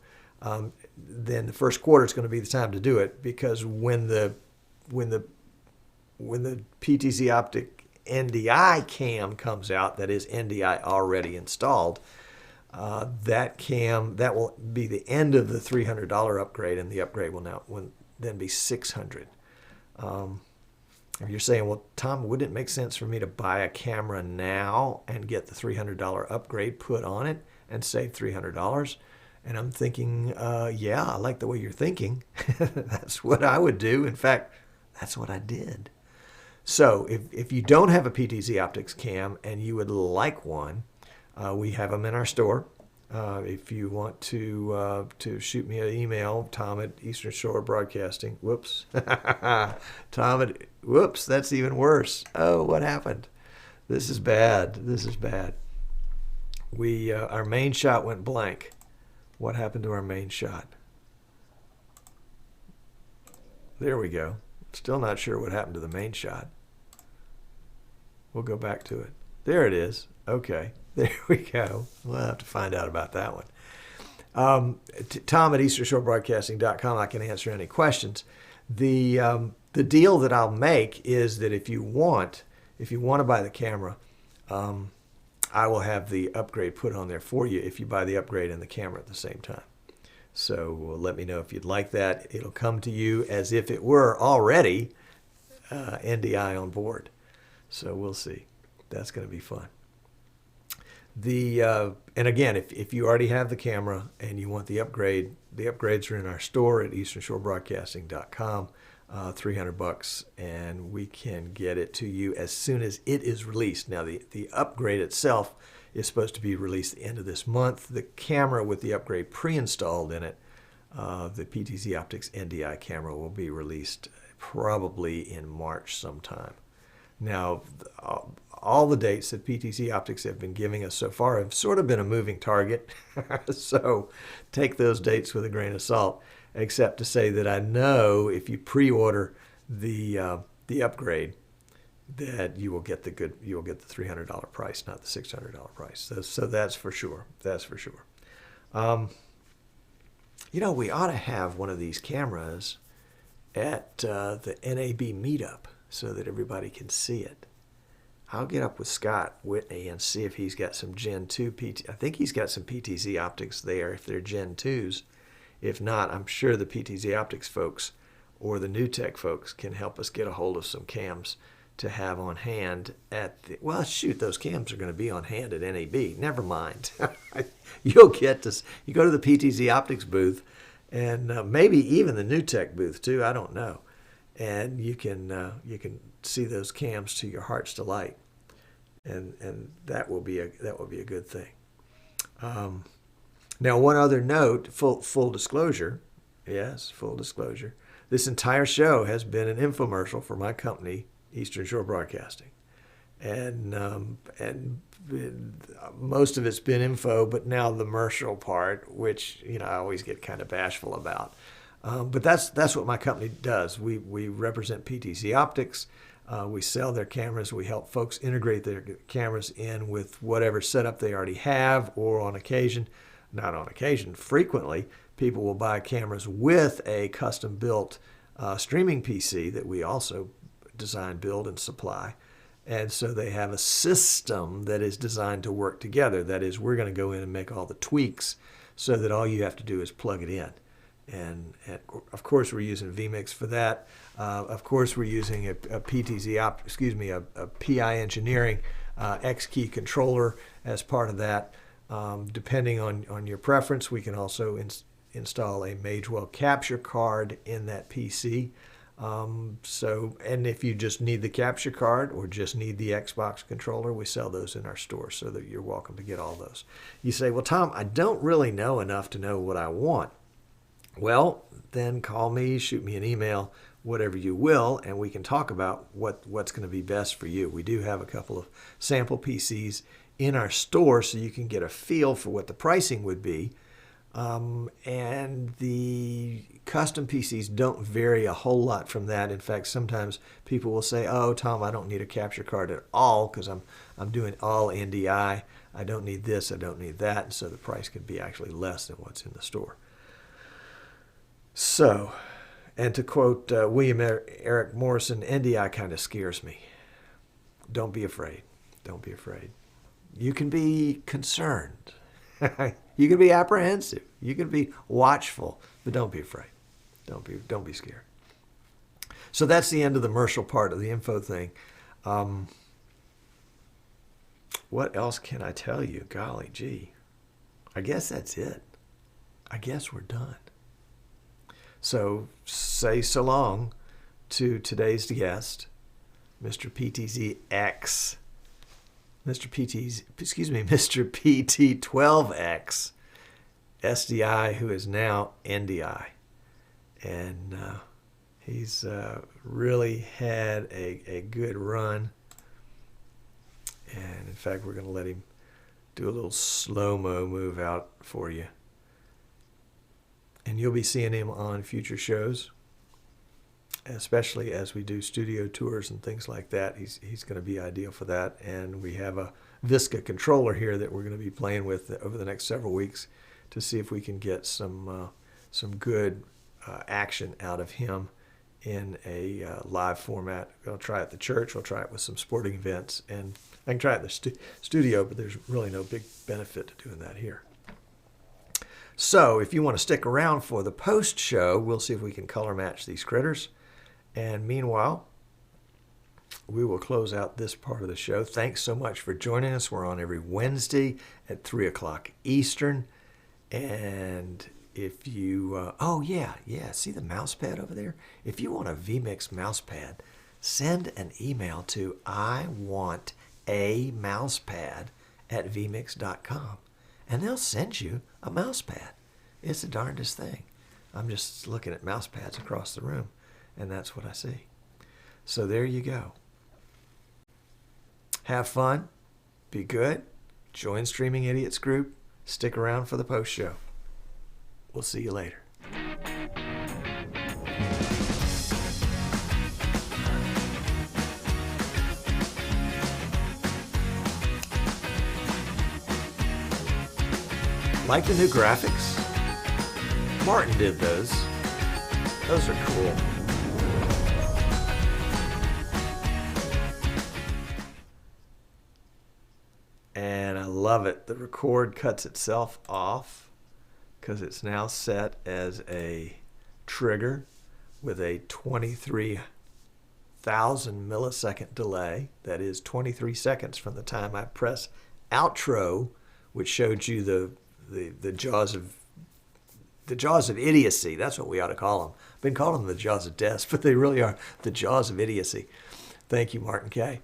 then the first quarter is going to be the time to do it, because when the PTZ Optic NDI cam comes out, that is NDI already installed, that will be the end of the $300 upgrade, and the upgrade will then be $600. You're saying, well, Tom, wouldn't it make sense for me to buy a camera now and get the $300 upgrade put on it and save $300? And I'm thinking, yeah, I like the way you're thinking. That's what I would do. In fact, that's what I did. So if you don't have a PTZ Optics cam and you would like one, we have them in our store. If you want to shoot me an email, Tom at Eastern Shore Broadcasting. Whoops. Tom at, whoops, that's even worse. Oh, what happened? This is bad. Our main shot went blank. What happened to our main shot? There we go. Still not sure what happened to the main shot. We'll go back to it. There it is. Okay. There we go. We'll have to find out about that one. Tom at EasternShoreBroadcasting.com. I can answer any questions. The deal that I'll make is that if you want to buy the camera, I will have the upgrade put on there for you if you buy the upgrade and the camera at the same time. So let me know if you'd like that. It'll come to you as if it were already NDI on board. So we'll see. That's going to be fun. And again, if you already have the camera and you want the upgrades are in our store at easternshorebroadcasting.com. $300, and we can get it to you as soon as it is released. Now, the upgrade itself is supposed to be released the end of this month. The camera with the upgrade pre-installed in it, the PTZ Optics NDI camera, will be released probably in March sometime. Now, all the dates that PTZ Optics have been giving us so far have sort of been a moving target, so take those dates with a grain of salt. Except to say that I know if you pre-order the upgrade, that you will get the $300 price, not the $600 price. So that's for sure. That's for sure. We ought to have one of these cameras at the NAB meetup so that everybody can see it. I'll get up with Scott Whitney and see if he's got some Gen 2 I think he's got some PTZ Optics there if they're Gen 2s. If not, I'm sure the PTZ Optics folks or the New Tech folks can help us get a hold of some cams to have on hand at the, well, shoot, those cams are going to be on hand at NAB. Never mind. You go to the PTZ Optics booth and maybe even the New Tech booth too. I don't know. And you can see those cams to your heart's delight. And that will be a good thing. Now, one other note, full disclosure, yes, full disclosure. This entire show has been an infomercial for my company, Eastern Shore Broadcasting. And most of it's been info, but now the commercial part, which, I always get kind of bashful about. But that's what my company does. We represent PTZ Optics. We sell their cameras. We help folks integrate their cameras in with whatever setup they already have, or frequently, people will buy cameras with a custom-built streaming PC that we also design, build, and supply. And so they have a system that is designed to work together. That is, we're going to go in and make all the tweaks so that all you have to do is plug it in. And of course, we're using vMix for that. Of course, we're using a PI Engineering X-Key controller as part of that. Depending on your preference, we can also install a Magewell capture card in that PC. And if you just need the capture card or just need the Xbox controller, we sell those in our store, so that you're welcome to get all those. You say, well, Tom, I don't really know enough to know what I want. Well, then call me, shoot me an email, whatever you will, and we can talk about what's going to be best for you. We do have a couple of sample PCs in our store, so you can get a feel for what the pricing would be. And the custom PCs don't vary a whole lot from that. In fact, sometimes people will say, oh, Tom, I don't need a capture card at all because I'm doing all NDI. I don't need this, I don't need that. And so the price could be actually less than what's in the store. So, and to quote William Eric Morrison, NDI kind of scares me. Don't be afraid. Don't be afraid. You can be concerned. You can be apprehensive. You can be watchful, but don't be afraid. Don't be scared. So that's the end of the commercial part of the info thing. What else can I tell you? Golly gee. I guess that's it. I guess we're done. So say so long to today's guest, Mr. PTZX. Mr. PT12X SDI, who is now NDI. And he's really had a good run. And in fact, we're going to let him do a little slow-mo move out for you. And you'll be seeing him on future shows, especially as we do studio tours and things like that. He's going to be ideal for that. And we have a Visca controller here that we're going to be playing with over the next several weeks to see if we can get some good action out of him in a live format. We'll try it at the church. We'll try it with some sporting events. And I can try it in the studio, but there's really no big benefit to doing that here. So if you want to stick around for the post show, we'll see if we can color match these critters. And meanwhile, we will close out this part of the show. Thanks so much for joining us. We're on every Wednesday at 3 o'clock Eastern. And if you, oh yeah, see the mouse pad over there? If you want a vMix mouse pad, send an email to iwantamousepad@vmix.com, and they'll send you a mouse pad. It's the darndest thing. I'm just looking at mouse pads across the room, and that's what I see. So there you go. Have fun. Be good. Join Streaming Idiots group. Stick around for the post show. We'll see you later. Like the new graphics? Martin did those. Those are cool. And I love it. The record cuts itself off because it's now set as a trigger with a 23,000 millisecond delay. That is 23 seconds from the time I press outro, which showed you the jaws of idiocy. That's what we ought to call them. I've been calling them the jaws of death, but they really are the jaws of idiocy. Thank you, Martin K.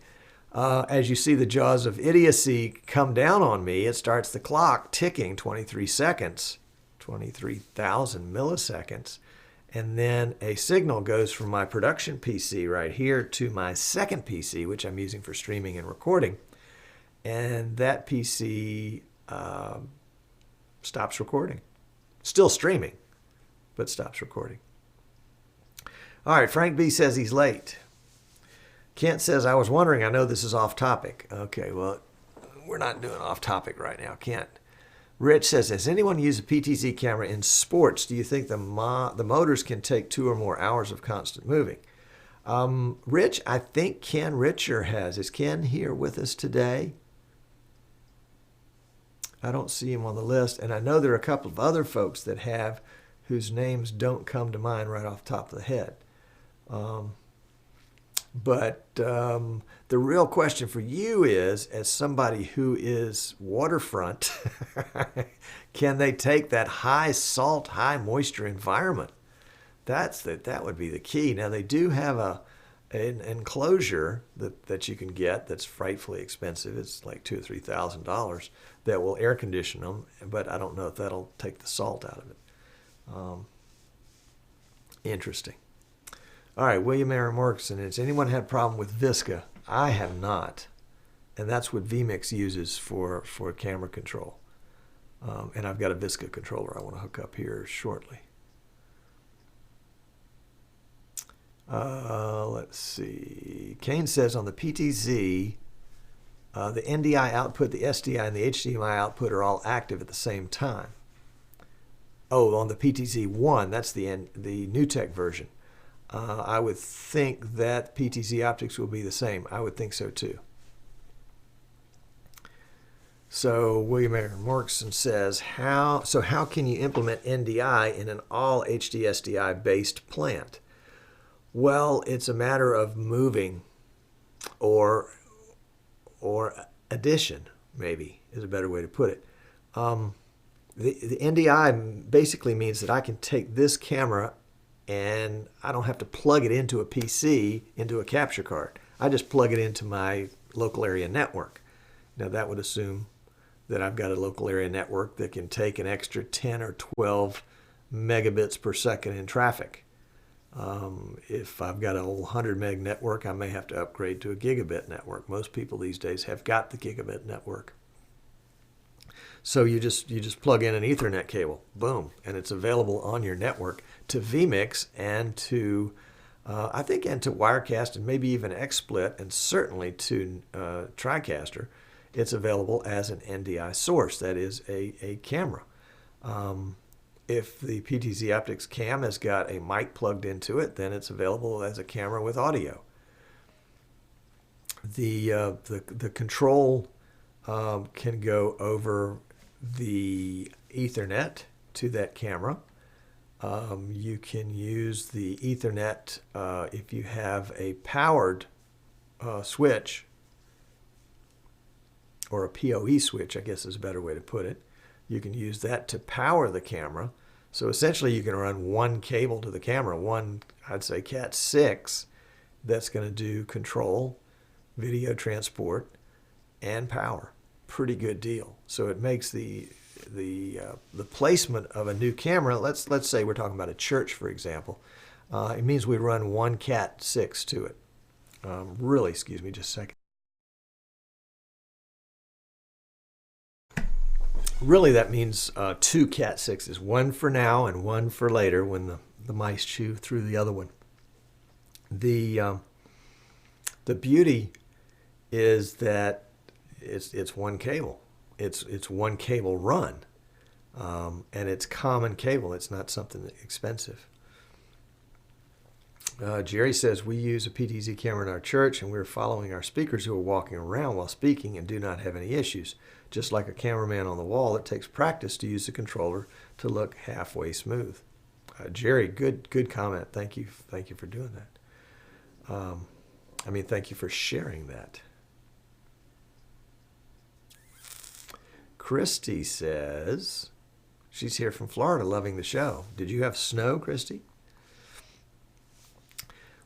As you see the jaws of idiocy come down on me, it starts the clock ticking 23 seconds, 23,000 milliseconds. And then a signal goes from my production PC right here to my second PC, which I'm using for streaming and recording. And that PC stops recording. Still streaming, but stops recording. All right, Frank B says he's late. Kent says, I was wondering, I know this is off topic. Okay, well, we're not doing off topic right now, Kent. Rich says, has anyone used a PTZ camera in sports? Do you think the motors can take 2 or more hours of constant moving? Rich, I think Ken Richer has. Is Ken here with us today? I don't see him on the list, and I know there are a couple of other folks that have whose names don't come to mind right off the top of the head. But the real question for you is, as somebody who is waterfront, can they take that high salt, high moisture environment? That would be the key. Now, they do have an enclosure that you can get that's frightfully expensive. It's like $2,000 or $3,000 that will air condition them, but I don't know if that'll take the salt out of it. Interesting. All right, William Aaron Morrison, has anyone had a problem with Visca? I have not. And that's what vMix uses for camera control. And I've got a Visca controller I want to hook up here shortly. Let's see. Kane says on the PTZ, the NDI output, the SDI, and the HDMI output are all active at the same time. Oh, on the PTZ1, that's the NewTek version. I would think that PTZ Optics will be the same. I would think so too. So William Aaron Morrison says, how can you implement NDI in an all HDSDI based plant? Well, it's a matter of moving or addition, maybe is a better way to put it. The NDI basically means that I can take this camera and I don't have to plug it into a PC, into a capture card. I just plug it into my local area network. Now that would assume that I've got a local area network that can take an extra 10 or 12 megabits per second in traffic. If I've got a 100 meg network, I may have to upgrade to a gigabit network. Most people these days have got the gigabit network. So you just plug in an Ethernet cable, boom, and it's available on your network to vMix and to, I think, and to Wirecast and maybe even XSplit and certainly to TriCaster. It's available as an NDI source, that is a camera. If the PTZ Optics cam has got a mic plugged into it, then it's available as a camera with audio. The control can go over the Ethernet to that camera. You can use the Ethernet if you have a powered switch, or a PoE switch, I guess is a better way to put it. You can use that to power the camera. So essentially you can run one cable to the camera, one, I'd say Cat 6, that's going to do control, video transport, and power. Pretty good deal. So it makes the placement of a new camera, let's say we're talking about a church, for example, it means we run one Cat 6 to it. Really, excuse me just a second. Really, that means two Cat 6s, one for now and one for later when the mice chew through the other one. The beauty is that it's one cable. It's one cable run, and it's common cable. It's not something expensive. Jerry says, we use a PTZ camera in our church, and we're following our speakers who are walking around while speaking and do not have any issues. Just like a cameraman on the wall, it takes practice to use the controller to look halfway smooth. Jerry, good comment. Thank you for doing that. Thank you for sharing that. Christy says, she's here from Florida, loving the show. Did you have snow, Christy?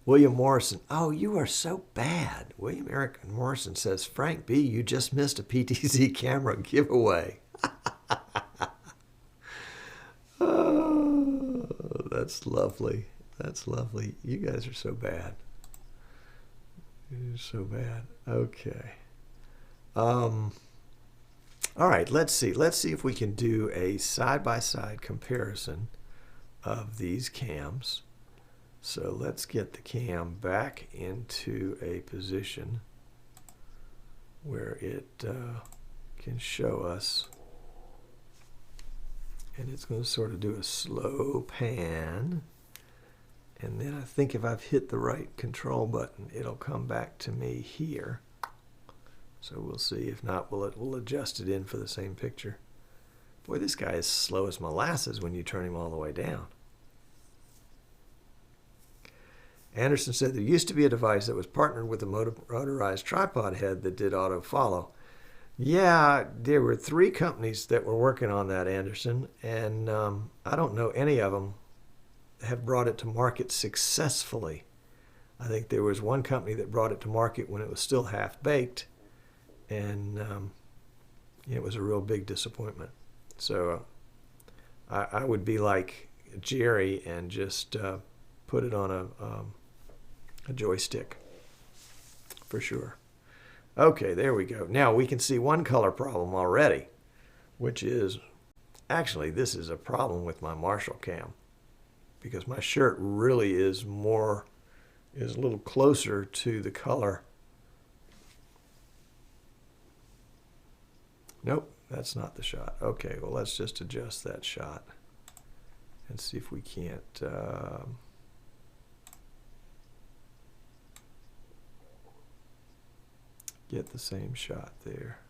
William Morrison, oh, you are so bad. William Eric Morrison says, Frank B., you just missed a PTZ camera giveaway. Oh, that's lovely. That's lovely. You guys are so bad. You're so bad. Okay. All right, let's see. Let's see if we can do a side-by-side comparison of these cams. So let's get the cam back into a position where it can show us. And it's going to sort of do a slow pan. And then I think if I've hit the right control button, it'll come back to me here. So we'll see. If not, we'll adjust it in for the same picture. Boy, this guy is slow as molasses when you turn him all the way down. Anderson said there used to be a device that was partnered with a motorized tripod head that did auto follow. Yeah, there were 3 companies that were working on that, Anderson, and I don't know any of them have brought it to market successfully. I think there was one company that brought it to market when it was still half-baked, and it was a real big disappointment. So I would be like Jerry and just put it on a joystick for sure. Okay, there we go. Now we can see one color problem already, which is actually this is a problem with my Marshall cam because my shirt really is a little closer to the color. Nope, that's not the shot. Okay, well let's just adjust that shot and see if we can't get the same shot there.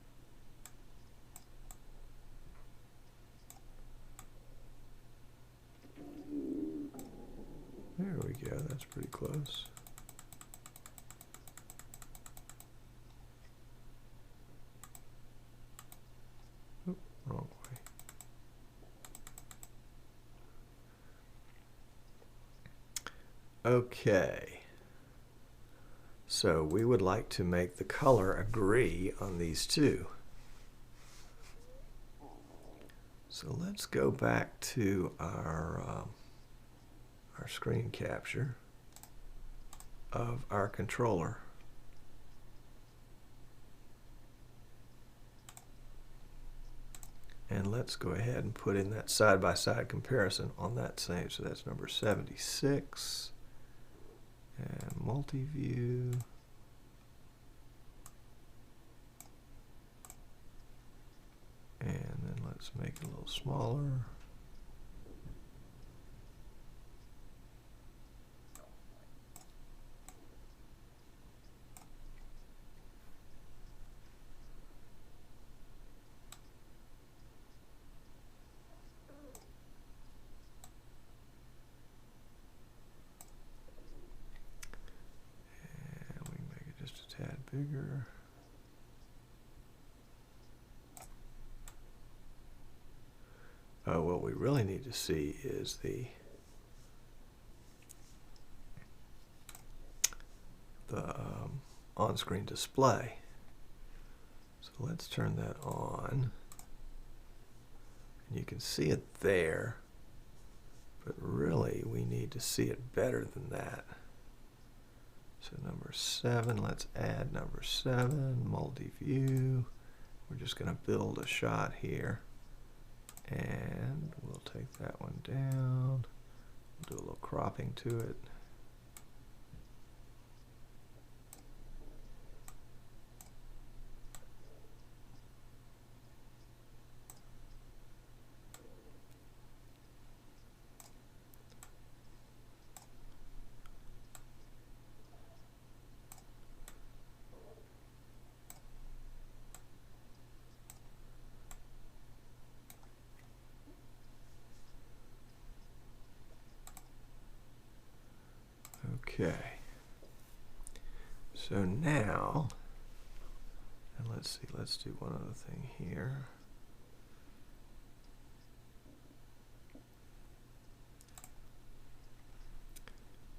There we go, that's pretty close. Oop, wrong way. Okay. So we would like to make the color agree on these two. So let's go back to our screen capture of our controller. And let's go ahead and put in that side-by-side comparison on that same. So that's number 76. And multi-view. And then let's make it a little smaller. bigger. What we really need to see is the on-screen display. So let's turn that on. And you can see it there, but really we need to see it better than that. So number 7, let's add number 7, multi-view. We're just going to build a shot here. And we'll take that one down. We'll do a little cropping to it. Okay, so now, and let's see, let's do one other thing here.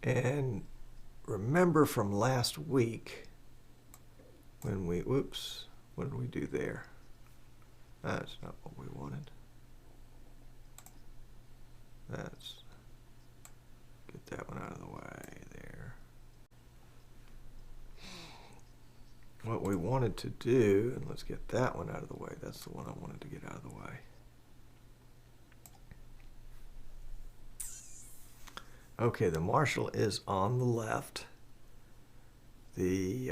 And remember from last week when we, whoops, what did we do there? That's not what we wanted. That's, get that one out of the way there. What we wanted to do, and let's get that one out of the way. That's the one I wanted to get out of the way. Okay, the Marshall is on the left. The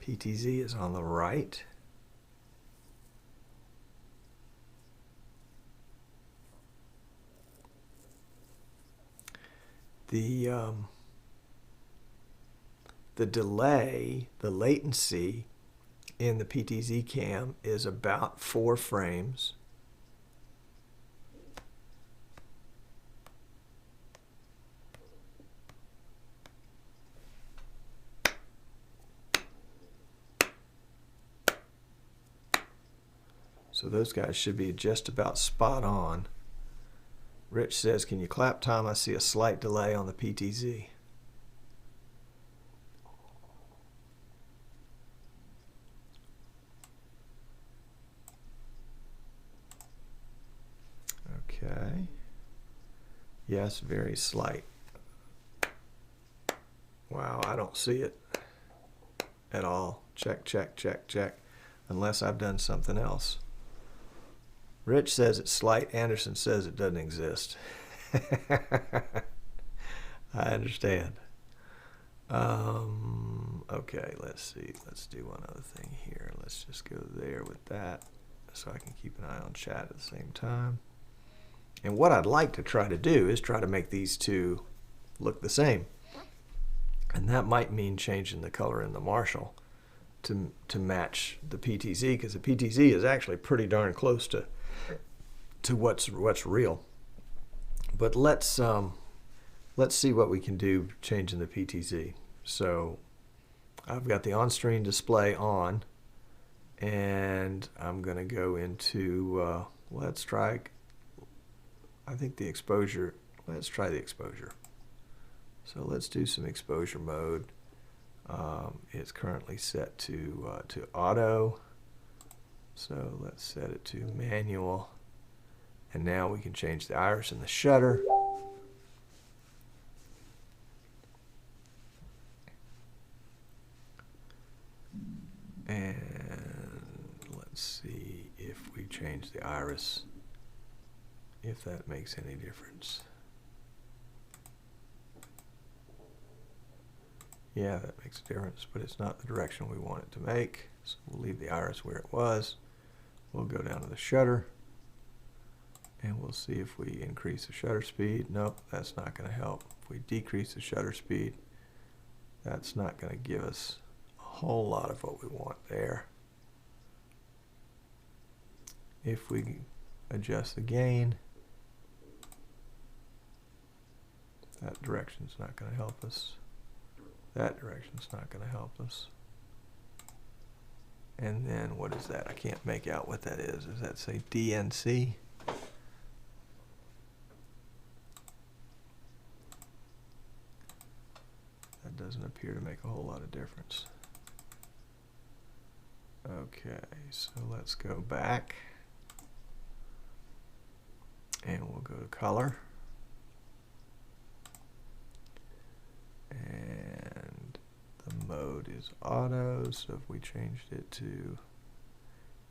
PTZ is on the right. The delay, the latency in the PTZ cam is about 4 frames. So those guys should be just about spot on. Rich says, can you clap time? I see a slight delay on the PTZ. Okay. Yes, very slight. Wow, I don't see it at all. Check, check, check, check. Unless I've done something else. Rich says it's slight. Anderson says it doesn't exist. I understand. Okay, let's see. Let's do one other thing here. Let's just go there with that so I can keep an eye on chat at the same time. And what I'd like to try to do is try to make these two look the same. And that might mean changing the color in the Marshall to match the PTZ, because the PTZ is actually pretty darn close to what's real. But let's see what we can do changing the PTZ. So I've got the on-screen display on, and I'm going to go into let's try, I think the exposure, let's try the exposure. So let's do some exposure mode. It's currently set to auto. So let's set it to manual. And now we can change the iris and the shutter. And let's see if we change the iris, if that makes any difference. Yeah, that makes a difference, but it's not the direction we want it to make. So we'll leave the iris where it was. We'll go down to the shutter, and we'll see if we increase the shutter speed. Nope, that's not going to help. If we decrease the shutter speed, that's not going to give us a whole lot of what we want there. If we adjust the gain, that direction's not going to help us. That direction's not going to help us. And then what is that? I can't make out what that is. Does that say DNC? That doesn't appear to make a whole lot of difference. Okay, so let's go back. And we'll go to color. And the mode is auto, so if we changed it to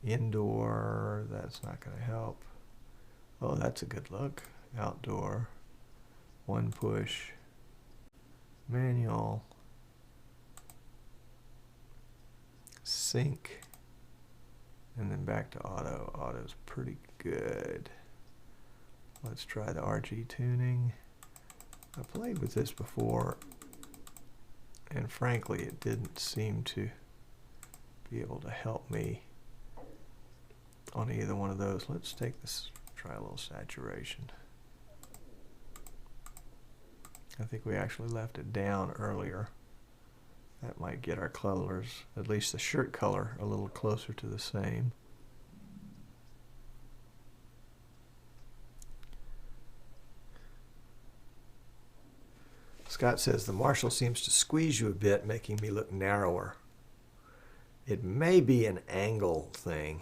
indoor, that's not going to help. Oh, that's a good look. Outdoor, one push, manual, sync, and then back to auto. Auto's pretty good. Let's try the RG tuning. I played with this before, and frankly, it didn't seem to be able to help me on either one of those. Let's take this, try a little saturation. I think we actually left it down earlier. That might get our colors, at least the shirt color, a little closer to the same. Scott says, the Marshall seems to squeeze you a bit, making me look narrower. It may be an angle thing.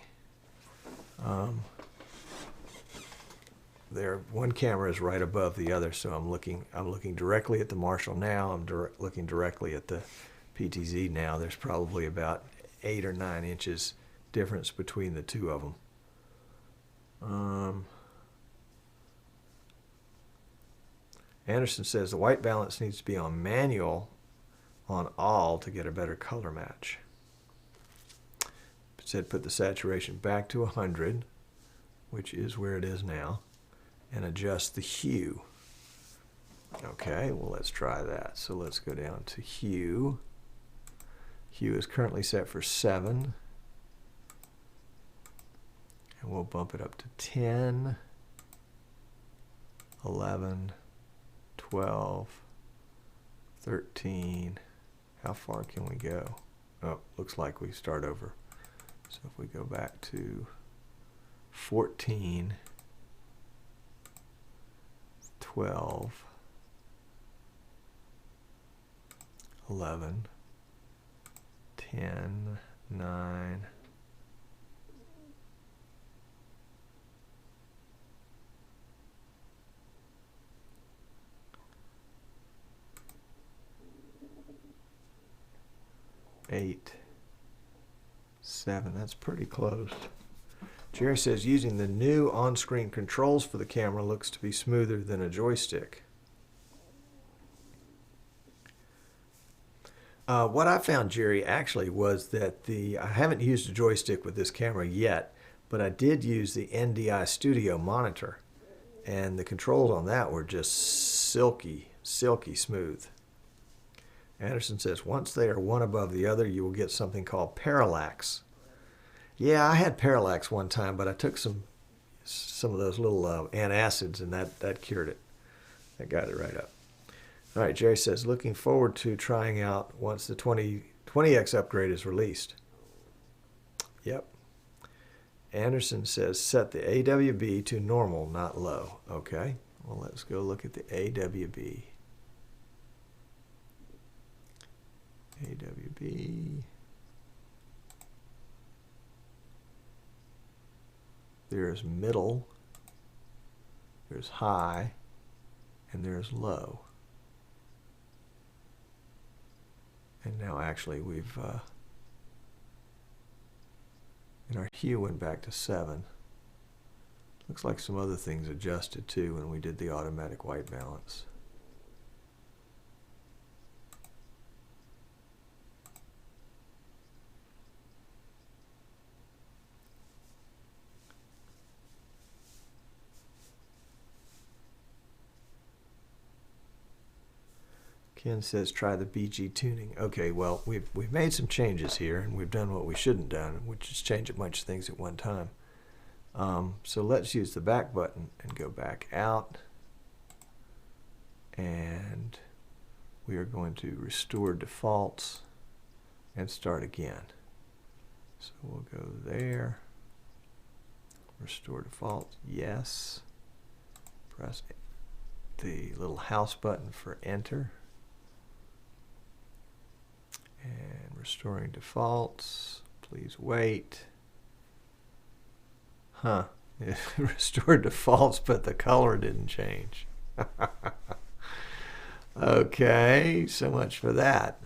One camera is right above the other, so I'm looking directly at the Marshall now. I'm looking directly at the PTZ now. There's probably about 8 or 9 inches difference between the two of them. Anderson says the white balance needs to be on manual on all to get a better color match. It said put the saturation back to 100, which is where it is now, and adjust the hue. Okay, well, let's try that. So let's go down to hue. Hue is currently set for 7, and we'll bump it up to 10, 11, 12, 13. How far can we go? Oh, looks like we start over. So if we go back to 14, 12, 11, 10, 9, 8, 7. That's pretty close. Jerry says using the new on-screen controls for the camera looks to be smoother than a joystick. What I found, Jerry, actually was that I haven't used a joystick with this camera yet, but I did use the NDI Studio monitor, and the controls on that were just silky smooth. Anderson says once they are one above the other, you will get something called parallax. Yeah, I had parallax one time, but I took some of those little antacids, and that cured it. That got it right up. All right, Jerry says, looking forward to trying out once the 20X upgrade is released. Yep. Anderson says, set the AWB to normal, not low. Okay, well, let's go look at the AWB. AWB. There's middle, there's high, and there's low. And now actually we've, and our hue went back to 7. Looks like some other things adjusted too when we did the automatic white balance. Ken says try the BG tuning. Okay, well, we've made some changes here, and we've done what we shouldn't done, which is change a bunch of things at one time. So let's use the back button and go back out, and we are going to restore defaults and start again. So we'll go there. Restore default, yes. Press the little house button for enter. And restoring defaults, please wait. Huh, it restored defaults, but the color didn't change. Okay, so much for that.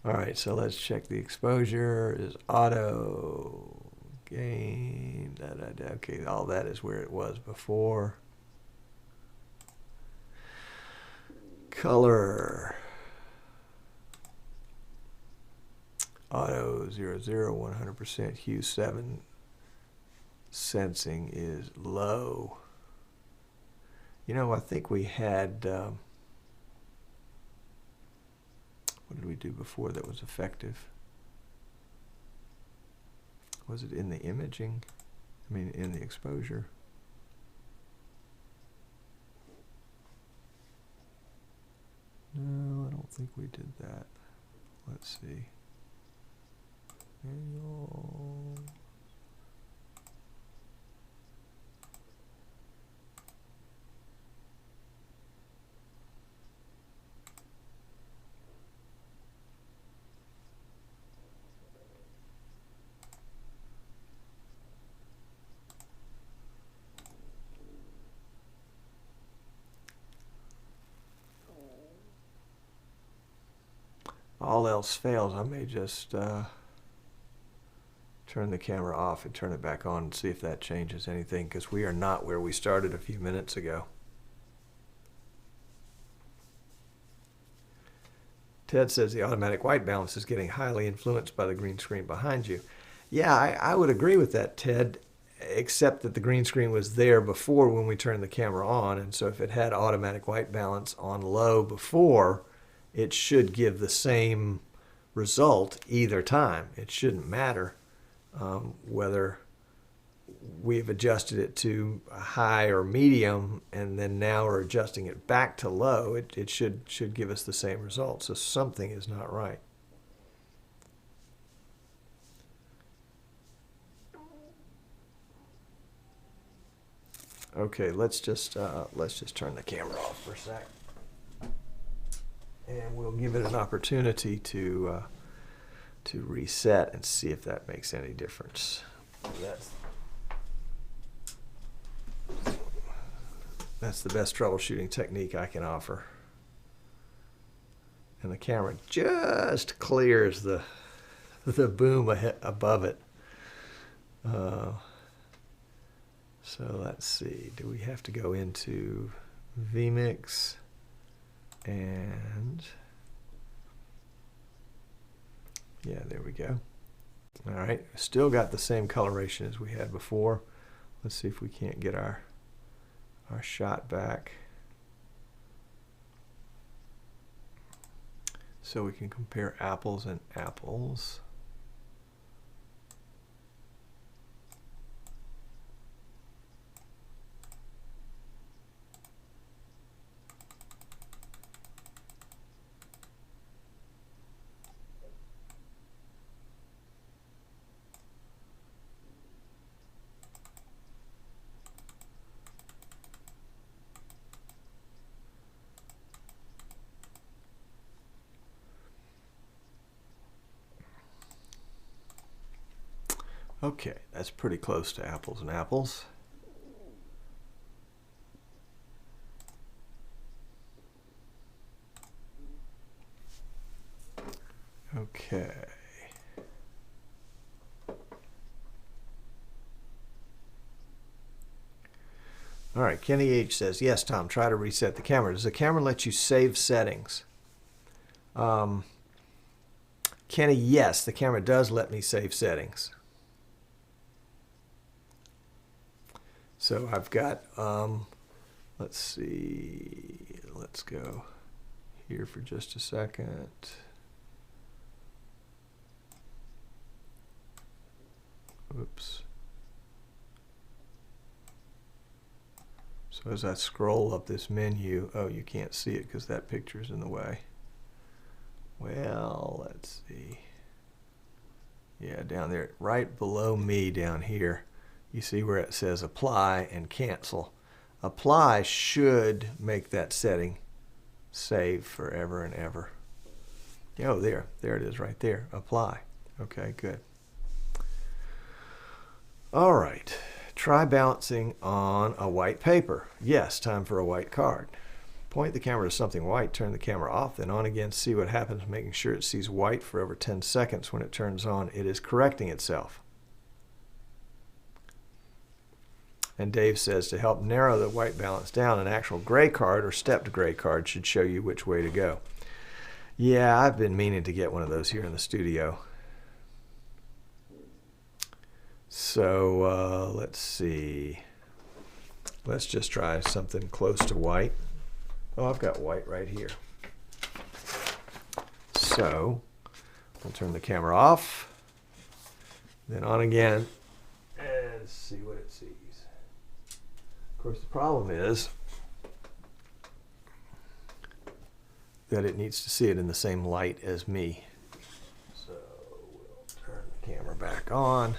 All right, so let's check the exposure. Is auto gain, okay, all that is where it was before. Color. Auto 00, 100%, hue 7. Sensing is low. You know, I think we had, what did we do before that was effective? Was it in the imaging? I mean, in the exposure? No, I don't think we did that. Let's see. Manual. All else fails, I may just turn the camera off and turn it back on and see if that changes anything, because we are not where we started a few minutes ago. Ted says the automatic white balance is getting highly influenced by the green screen behind you. Yeah, I would agree with that, Ted, except that the green screen was there before when we turned the camera on, and so if it had automatic white balance on low before, it should give the same result either time. It shouldn't matter whether we've adjusted it to high or medium and then now we're adjusting it back to low. It should give us the same result. So something is not right. Okay, let's just turn the camera off for a sec. And we'll give it an opportunity to reset and see if that makes any difference. That's the best troubleshooting technique I can offer. And the camera just clears the boom above it. So let's see. Do we have to go into vMix? And yeah, there we go. All right, still got the same coloration as we had before. Let's see if we can't get our shot back so we can compare apples and apples. Okay, that's pretty close to apples and apples. Okay. All right, Kenny H says, yes, Tom, try to reset the camera. Does the camera let you save settings? Kenny, yes, the camera does let me save settings. So I've got, let's see, let's go here for just a second. Oops. So as I scroll up this menu, oh, you can't see it because that picture's in the way. Well, let's see. Yeah, down there, right below me down here, you see where it says apply and cancel. Apply should make that setting save forever and ever. Oh, there it is right there. Apply. Okay, good. All right, try balancing on a white paper. Yes, time for a white card. Point the camera to something white, turn the camera off, then on again, see what happens, making sure it sees white for over 10 seconds. When it turns on, it is correcting itself. And Dave says to help narrow the white balance down, an actual gray card or stepped gray card should show you which way to go. Yeah, I've been meaning to get one of those here in the studio. So let's see. Let's just try something close to white. Oh, I've got white right here. So we'll turn the camera off, then on again, and see what it sees. Of course, the problem is that it needs to see it in the same light as me. So we'll turn the camera back on,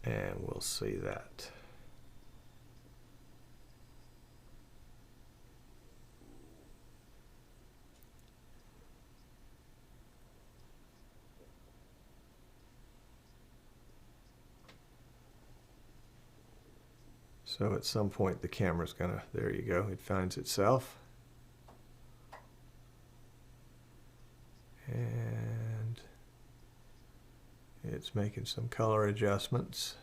and we'll see that. So at some point the camera's gonna, there you go, it finds itself. And it's making some color adjustments.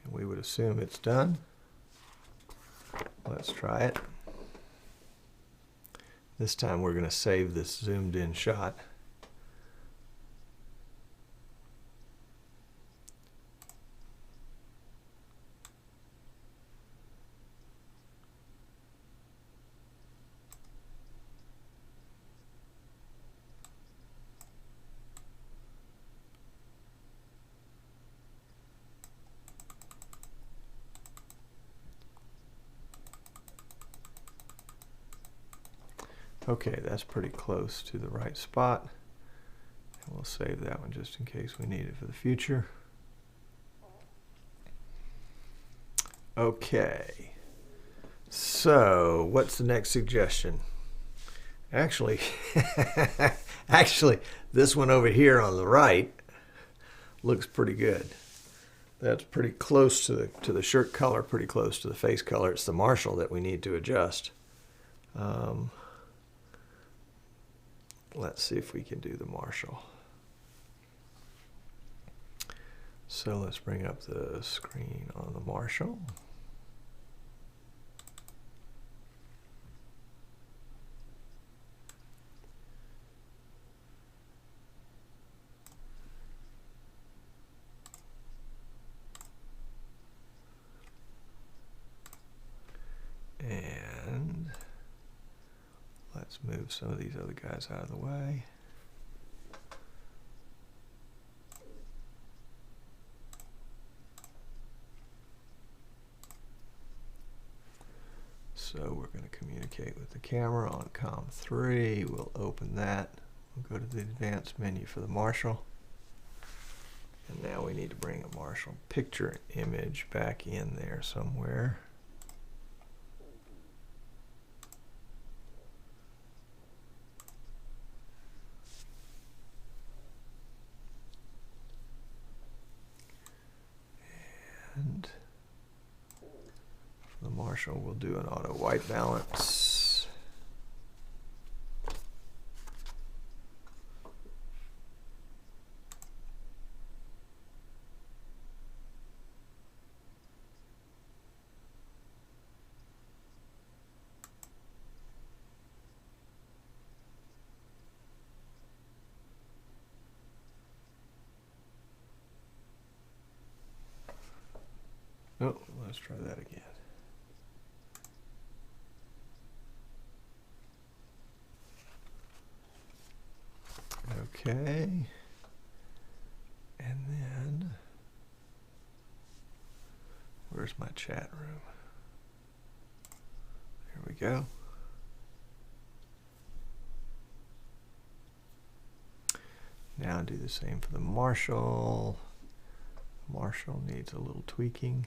And we would assume it's done. Let's try it. This time we're going to save this zoomed in shot. Okay, that's pretty close to the right spot. And we'll save that one just in case we need it for the future. Okay, so what's the next suggestion? Actually, this one over here on the right looks pretty good. That's pretty close to the shirt color, pretty close to the face color. It's the Marshall that we need to adjust. Let's see if we can do the Marshall. So let's bring up the screen on the Marshall. And let's move some of these other guys out of the way. So we're going to communicate with the camera on COM3. We'll open that. We'll go to the advanced menu for the Marshall. And now we need to bring a Marshall picture image back in there somewhere. And for the Marshall, we'll do an auto white balance. Oh, let's try that again. Okay. And then, where's my chat room? we go. Now do the same for the Marshall. Marshall needs a little tweaking.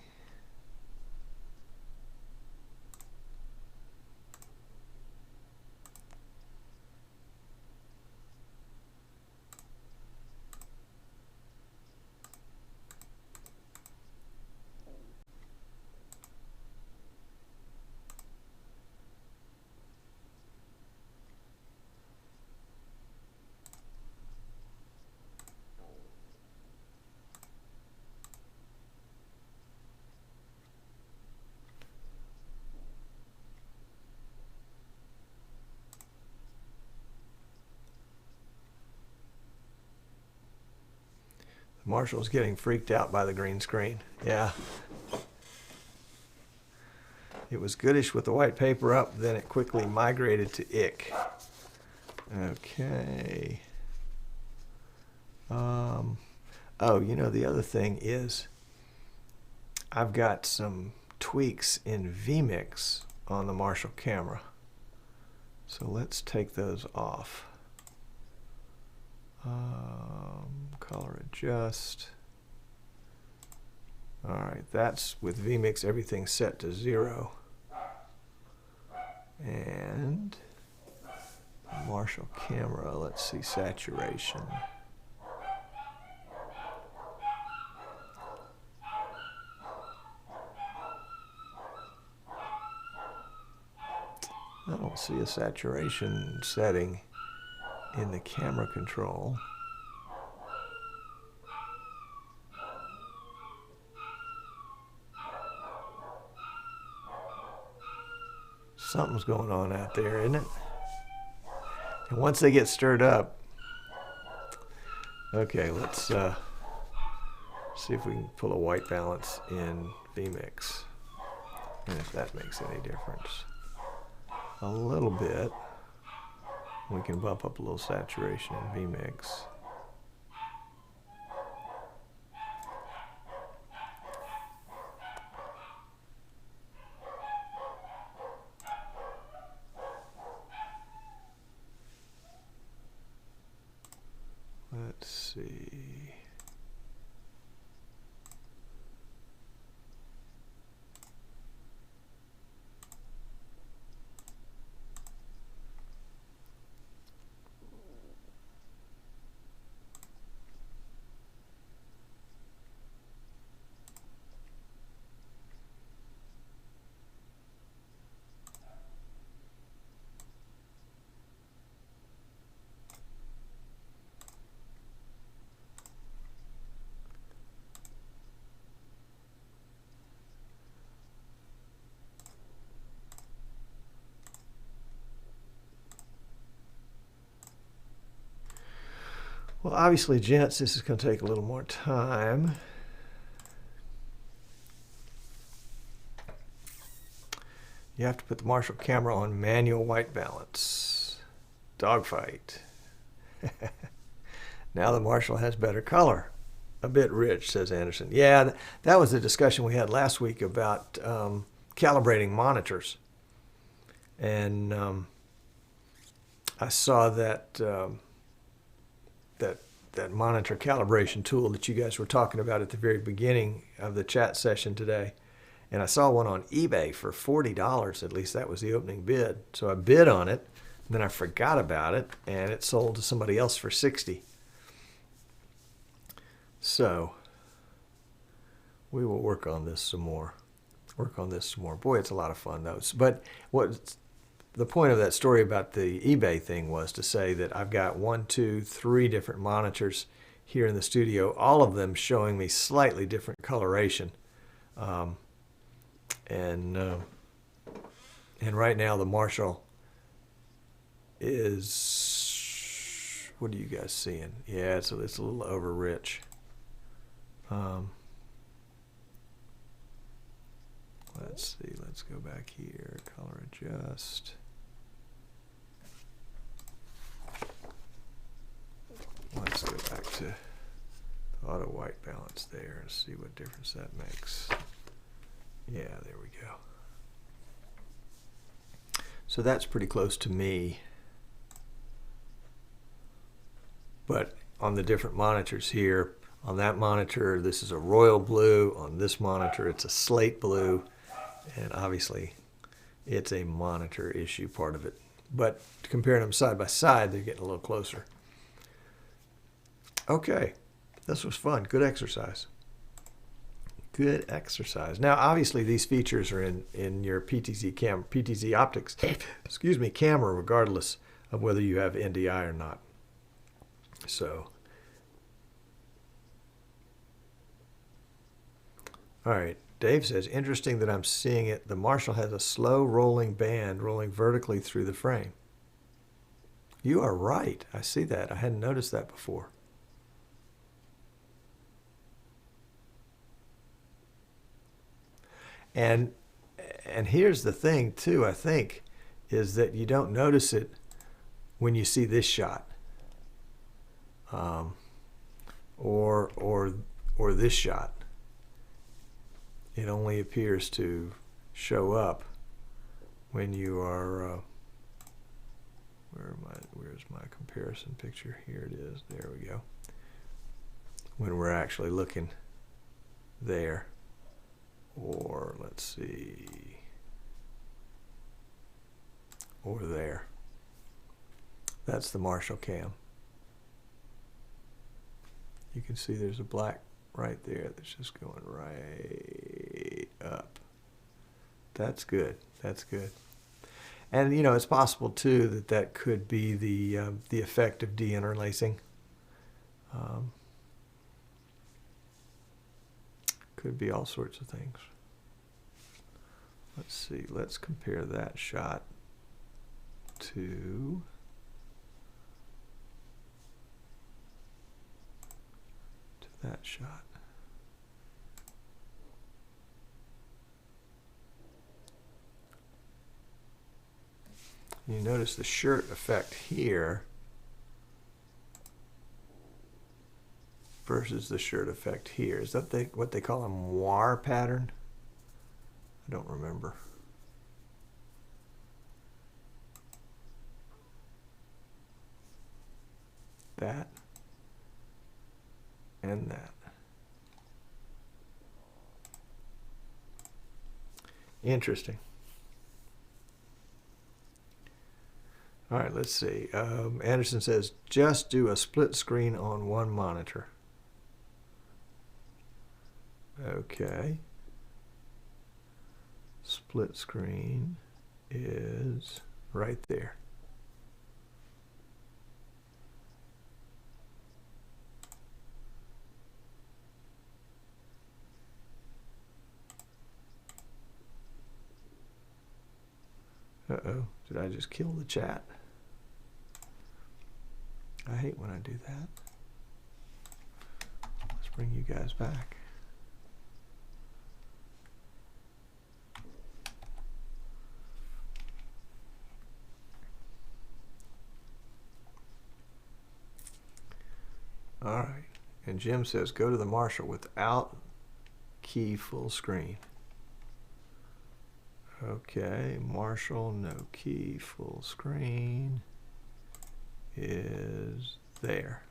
Marshall's getting freaked out by the green screen. Yeah. It was goodish with the white paper up, then it quickly migrated to ick. Okay. Oh, you know, the other thing is I've got some tweaks in vMix on the Marshall camera. So let's take those off. Color adjust. All right, that's with vMix, everything's set to 0. And Marshall camera, let's see, saturation. I don't see a saturation setting in the camera control. Something's going on out there, isn't it? And once they get stirred up, okay, let's see if we can pull a white balance in vMix, and if that makes any difference. A little bit. We can bump up a little saturation in vMix. Let's see. Well, obviously, gents, this is going to take a little more time. You have to put the Marshall camera on manual white balance. Dogfight. Now the Marshall has better color. A bit rich, says Anderson. Yeah, that was the discussion we had last week about calibrating monitors. And I saw that that monitor calibration tool that you guys were talking about at the very beginning of the chat session today. And I saw one on eBay for $40, at least that was the opening bid. So I bid on it, and then I forgot about it, and it sold to somebody else for $60. So we will work on this some more. Boy, it's a lot of fun, though. But what the point of that story about the eBay thing was to say that I've got 1, 2, 3 different monitors here in the studio, all of them showing me slightly different coloration. And right now the Marshall is, what are you guys seeing? Yeah, so it's a little over rich. Let's see, let's go back here, color adjust. Let's go back to auto white balance there and see what difference that makes. Yeah, there we go. So that's pretty close to me. But on the different monitors here, on that monitor, this is a royal blue. On this monitor, it's a slate blue. And obviously, it's a monitor issue, part of it. But comparing them side by side, they're getting a little closer. Okay, this was fun. Good exercise. Good exercise. Now, obviously, these features are in your PTZ Optics, excuse me, camera, regardless of whether you have NDI or not. So, all right. Dave says, interesting that I'm seeing it. The Marshall has a slow rolling band rolling vertically through the frame. You are right. I see that. I hadn't noticed that before. And here's the thing too, I think, is that you don't notice it when you see this shot, or this shot. It only appears to show up when you are. Where's my comparison picture? Here it is. There we go. When we're actually looking there. Or let's see, or there. That's the Marshall cam. You can see there's a black right there that's just going right up. That's good. That's good. And you know, it's possible too that that could be the effect of deinterlacing. Could be all sorts of things. Let's see. Let's compare that shot to that shot. You notice the shirt effect here versus the shirt effect here. Is that what they call a moire pattern? I don't remember. That and that. Interesting. All right, let's see. Anderson says, just do a split screen on one monitor. Okay. Split screen is right there. Uh-oh, did I just kill the chat? I hate when I do that. Let's bring you guys back. All right, and Jim says go to the Marshall without key full screen. Okay, Marshall, no key, full screen is there.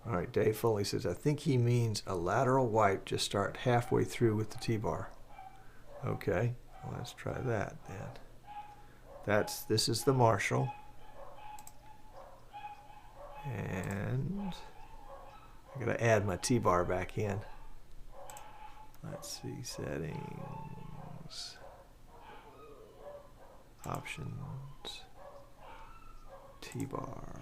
All right, Dave Foley says, I think he means a lateral wipe, just start halfway through with the T-bar. Okay, well, let's try that then. This is the Marshall, and I gotta add my T-bar back in. Let's see, settings, options, T-bar.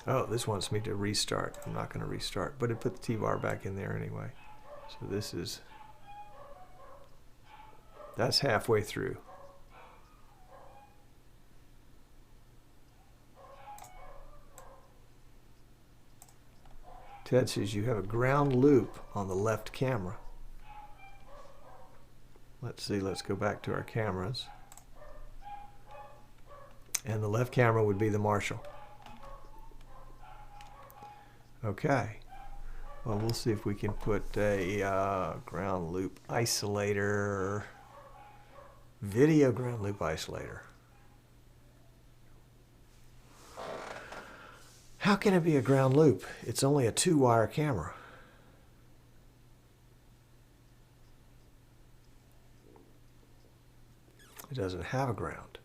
Oh, this wants me to restart. I'm not gonna restart, but it put the T-bar back in there anyway. So this is, that's halfway through. Ted says you have a ground loop on the left camera. Let's see, let's go back to our cameras. and the left camera would be the Marshall. Okay. Well, we'll see if we can put a ground loop isolator, video ground loop isolator. How can it be a ground loop? It's only a 2-wire camera. It doesn't have a ground.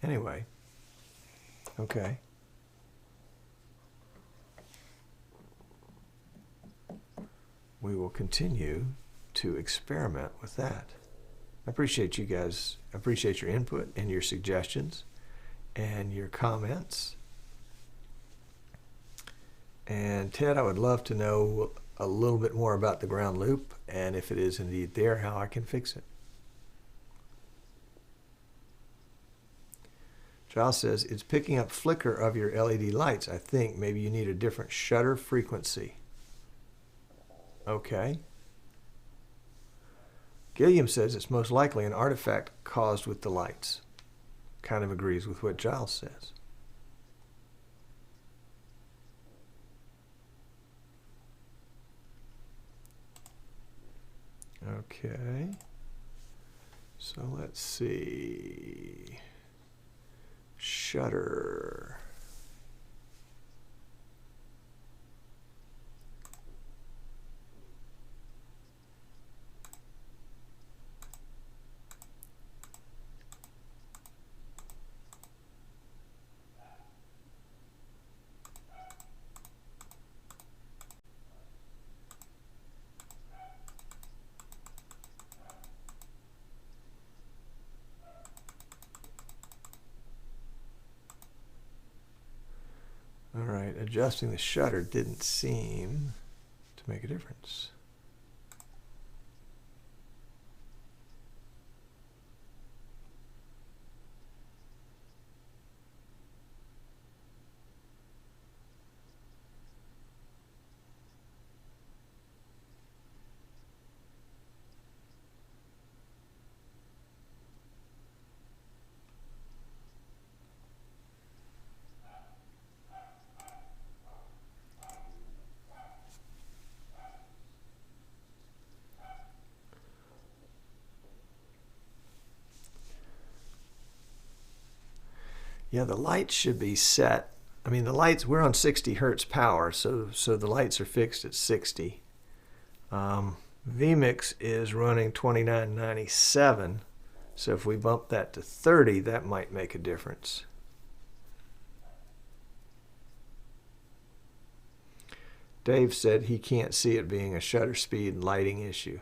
Anyway, okay. We will continue to experiment with that. I appreciate you guys. I appreciate your input and your suggestions and your comments. And Ted, I would love to know a little bit more about the ground loop, and if it is indeed there, how I can fix it. Giles says, it's picking up flicker of your LED lights. I think maybe you need a different shutter frequency. Okay. Gilliam says it's most likely an artifact caused with the lights. Kind of agrees with what Giles says. Okay. So let's see. Shutter. All right, adjusting the shutter didn't seem to make a difference. Yeah, the lights should be set. I mean, the lights, we're on 60 hertz power, so the lights are fixed at 60. vMix is running 2997, so if we bump that to 30, that might make a difference. Dave said he can't see it being a shutter speed and lighting issue.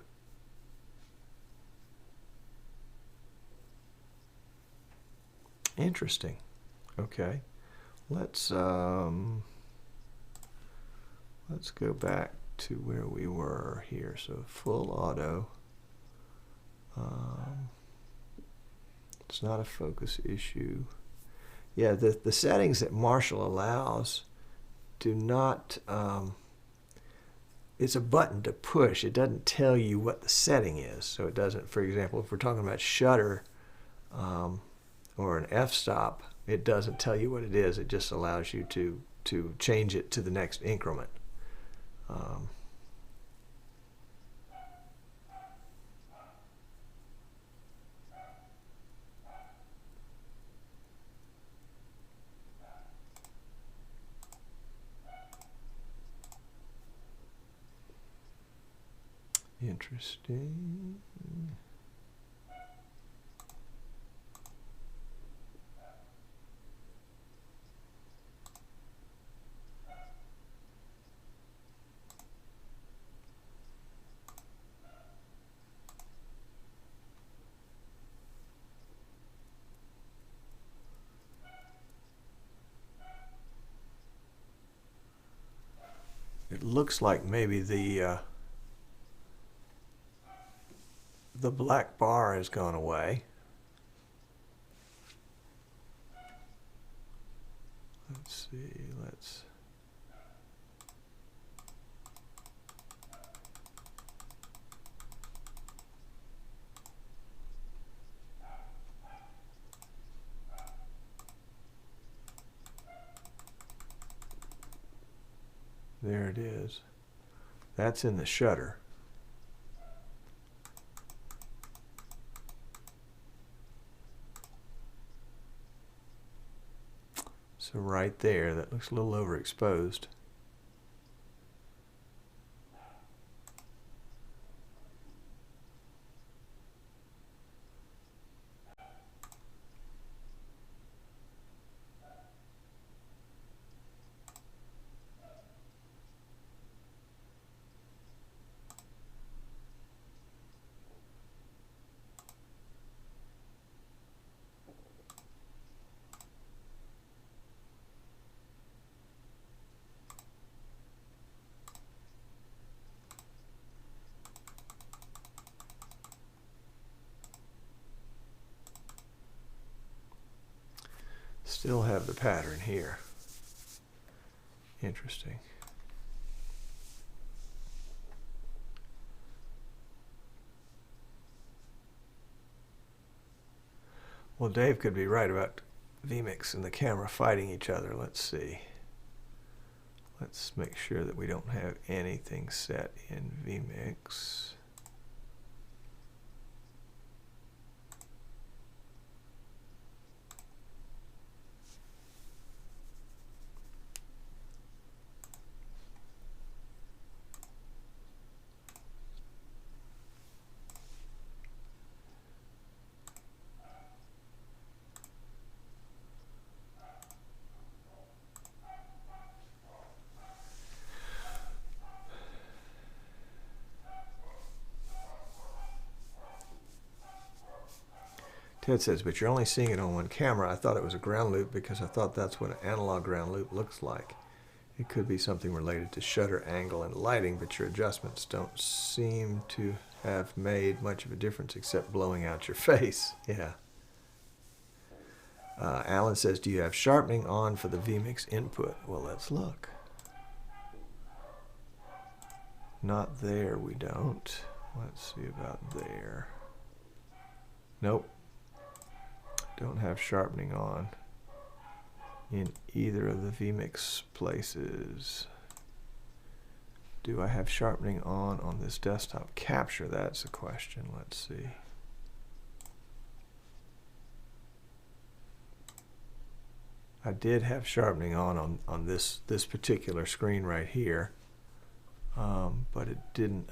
Interesting. Okay, let's go back to where we were here. So full auto. It's not a focus issue. Yeah, the settings that Marshall allows do not. It's a button to push. It doesn't tell you what the setting is. So it doesn't. For example, if we're talking about shutter or an f-stop, it doesn't tell you what it is. It just allows you to change it to the next increment. Interesting. It looks like maybe the black bar has gone away. Let's see, There it is. That's in the shutter. So right there, that looks a little overexposed. Still have the pattern here. Interesting. Well, Dave could be right about vMix and the camera fighting each other. Let's see. Let's make sure that we don't have anything set in vMix. Ted says, but you're only seeing it on one camera. I thought it was a ground loop because I thought that's what an analog ground loop looks like. It could be something related to shutter angle and lighting, but your adjustments don't seem to have made much of a difference except blowing out your face. Yeah. Alan says, do you have sharpening on for the vMix input? Well, let's look. Not there, we don't. Let's see about there. Nope. Don't have sharpening on in either of the vMix places. Do I have sharpening on this desktop capture? That's a question. Let's see. I did have sharpening on this particular screen right here, but it didn't.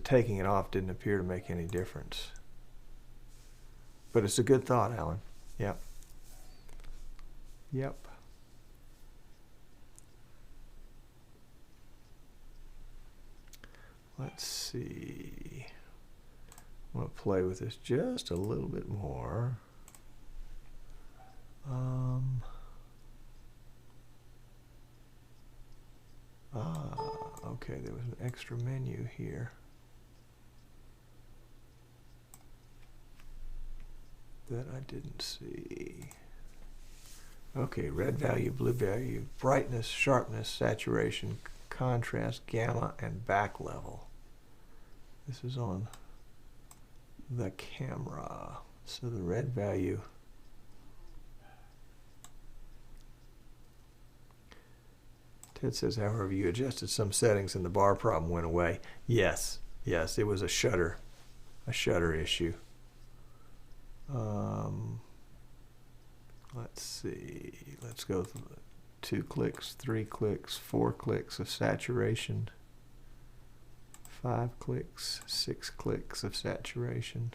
Taking it off didn't appear to make any difference. But it's a good thought, Alan. Yep. Yep. Let's see. I'm going to play with this just a little bit more. Okay, there was an extra menu here that I didn't see. Okay, red value, blue value, brightness, sharpness, saturation, contrast, gamma, and back level. This is on the camera. So the red value. Ted says, however, you adjusted some settings and the bar problem went away. Yes, yes, it was a shutter issue. Let's see. Let's go through 2 clicks, 3 clicks, 4 clicks of saturation, 5 clicks, 6 clicks of saturation.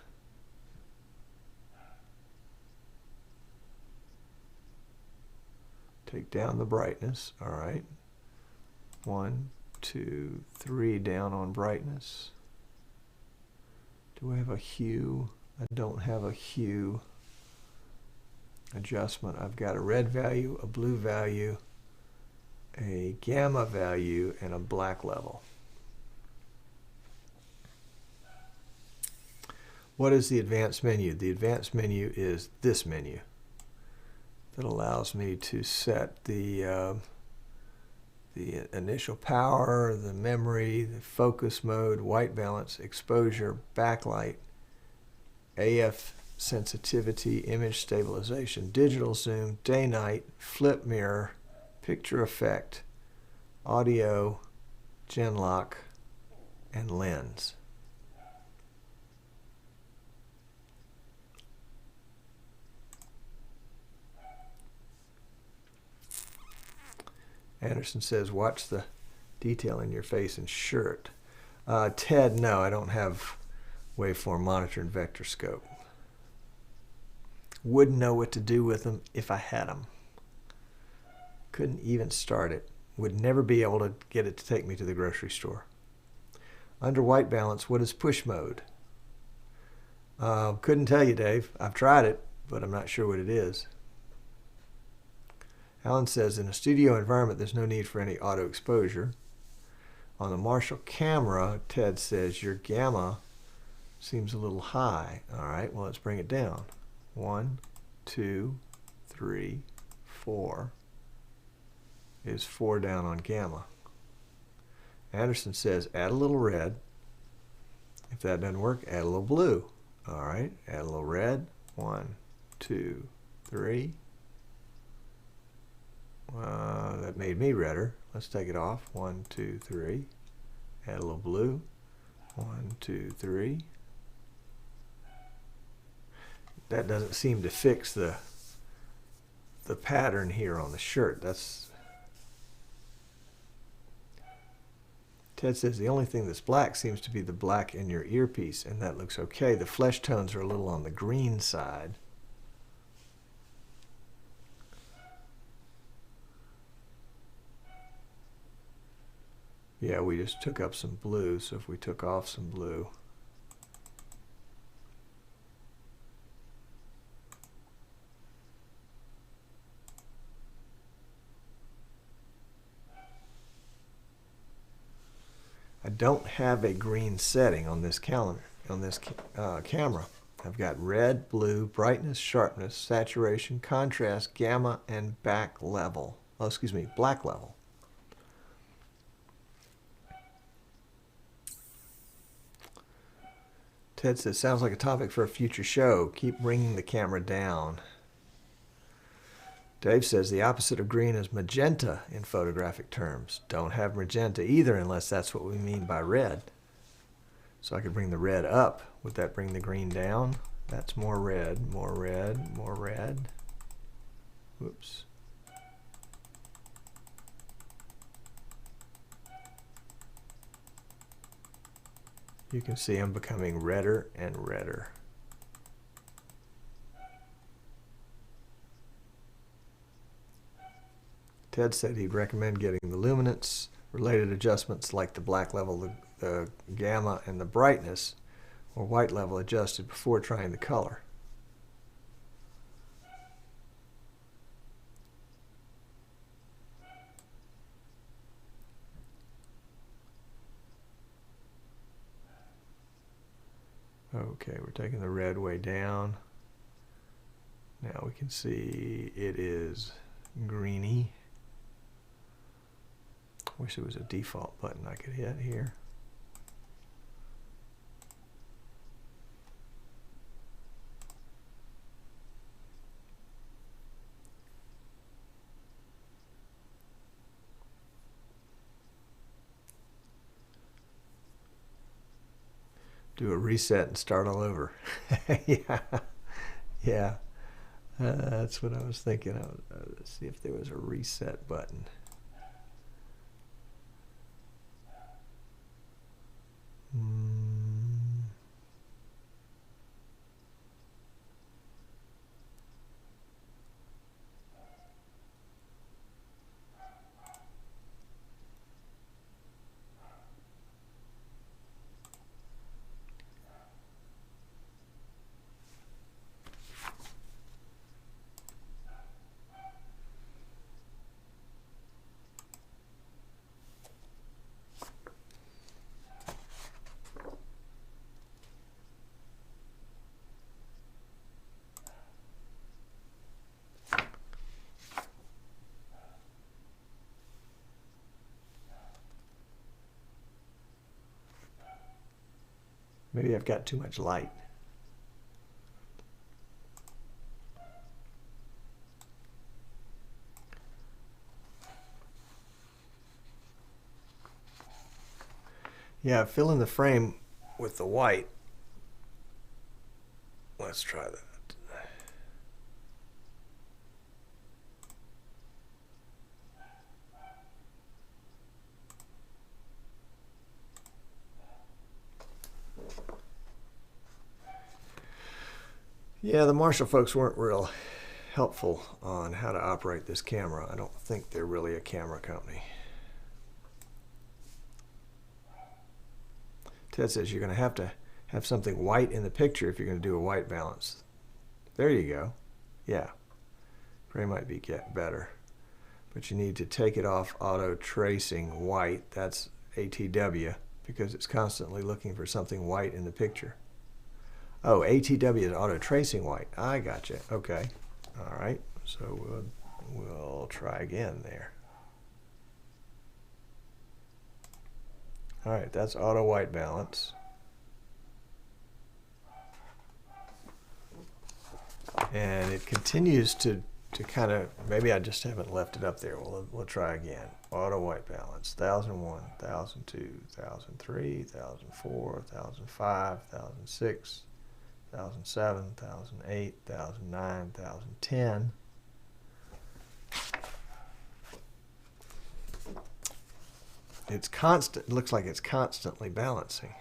Take down the brightness. All right. 1, 2, 3 down on brightness. Do I have a hue? I don't have a hue adjustment. I've got a red value, a blue value, a gamma value, and a black level. What is the advanced menu? The advanced menu is this menu that allows me to set the initial power, the memory, the focus mode, white balance, exposure, backlight, AF sensitivity, image stabilization, digital zoom, day-night, flip mirror, picture effect, audio, Genlock, and lens. Anderson says, watch the detail in your face and shirt. Ted, no, I don't have waveform monitor and vector scope. Wouldn't know what to do with them if I had them. Couldn't even start it. Would never be able to get it to take me to the grocery store. Under white balance, what is push mode? Couldn't tell you, Dave. I've tried it, but I'm not sure what it is. Alan says, in a studio environment, there's no need for any auto exposure. On the Marshall camera, Ted says, your gamma seems a little high. All right, well, let's bring it down. 1, 2, 3, 4 is 4 down on gamma. Anderson says, add a little red. If that doesn't work, add a little blue. All right, add a little red. 1, 2, 3. That made me redder. Let's take it off. 1, 2, 3. Add a little blue. 1, 2, 3. That doesn't seem to fix the pattern here on the shirt. Ted says the only thing that's black seems to be the black in your earpiece, and that looks okay. The flesh tones are a little on the green side. Yeah, we just took up some blue, so if we took off some blue. I don't have a green setting on this camera. I've got red, blue, brightness, sharpness, saturation, contrast, gamma, and black level. Ted says, sounds like a topic for a future show. Keep bringing the camera down. Dave says the opposite of green is magenta in photographic terms. Don't have magenta either unless that's what we mean by red. So I could bring the red up. Would that bring the green down? That's more red, more red, more red. Whoops. You can see I'm becoming redder and redder. Ted said he'd recommend getting the luminance related adjustments like the black level, the gamma, and the brightness or white level adjusted before trying the color. Okay, we're taking the red way down. Now we can see it is greeny. Wish there was a default button I could hit here. Do a reset and start all over. Yeah. That's what I was thinking. Let's see if there was a reset button. Maybe I've got too much light. Yeah, fill in the frame with the white. Let's try that. Yeah, the Marshall folks weren't real helpful on how to operate this camera. I don't think they're really a camera company. Ted says you're going to have something white in the picture if you're going to do a white balance. There you go. Yeah, gray might be better. But you need to take it off auto tracing white. That's ATW, because it's constantly looking for something white in the picture. Oh, ATW is auto tracing white. I gotcha. Okay. All right. So we'll try again there. All right. That's auto white balance. And it continues to kind of, maybe I just haven't left it up there. We'll try again. Auto white balance. 1001, 1002, 1003, 1004, 1005, 1006. 1007, 1008, 1009, 1010. It's constant. It looks like it's constantly balancing.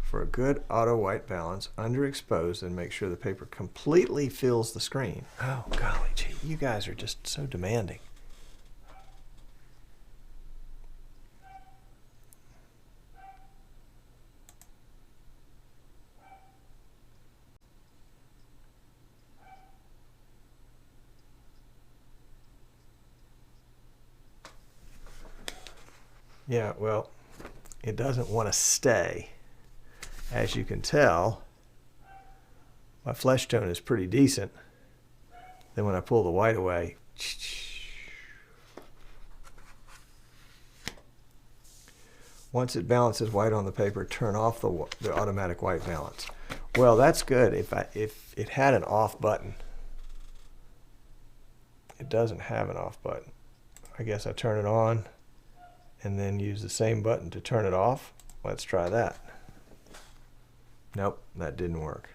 For a good auto white balance, underexpose and make sure the paper completely fills the screen. Oh, golly gee, you guys are just so demanding. Yeah, well, it doesn't want to stay. As you can tell, my flesh tone is pretty decent. Then when I pull the white away, once it balances white on the paper, turn off the automatic white balance. Well, that's good if it had an off button. It doesn't have an off button. I guess I turn it on and then use the same button to turn it off. Let's try that. Nope, that didn't work.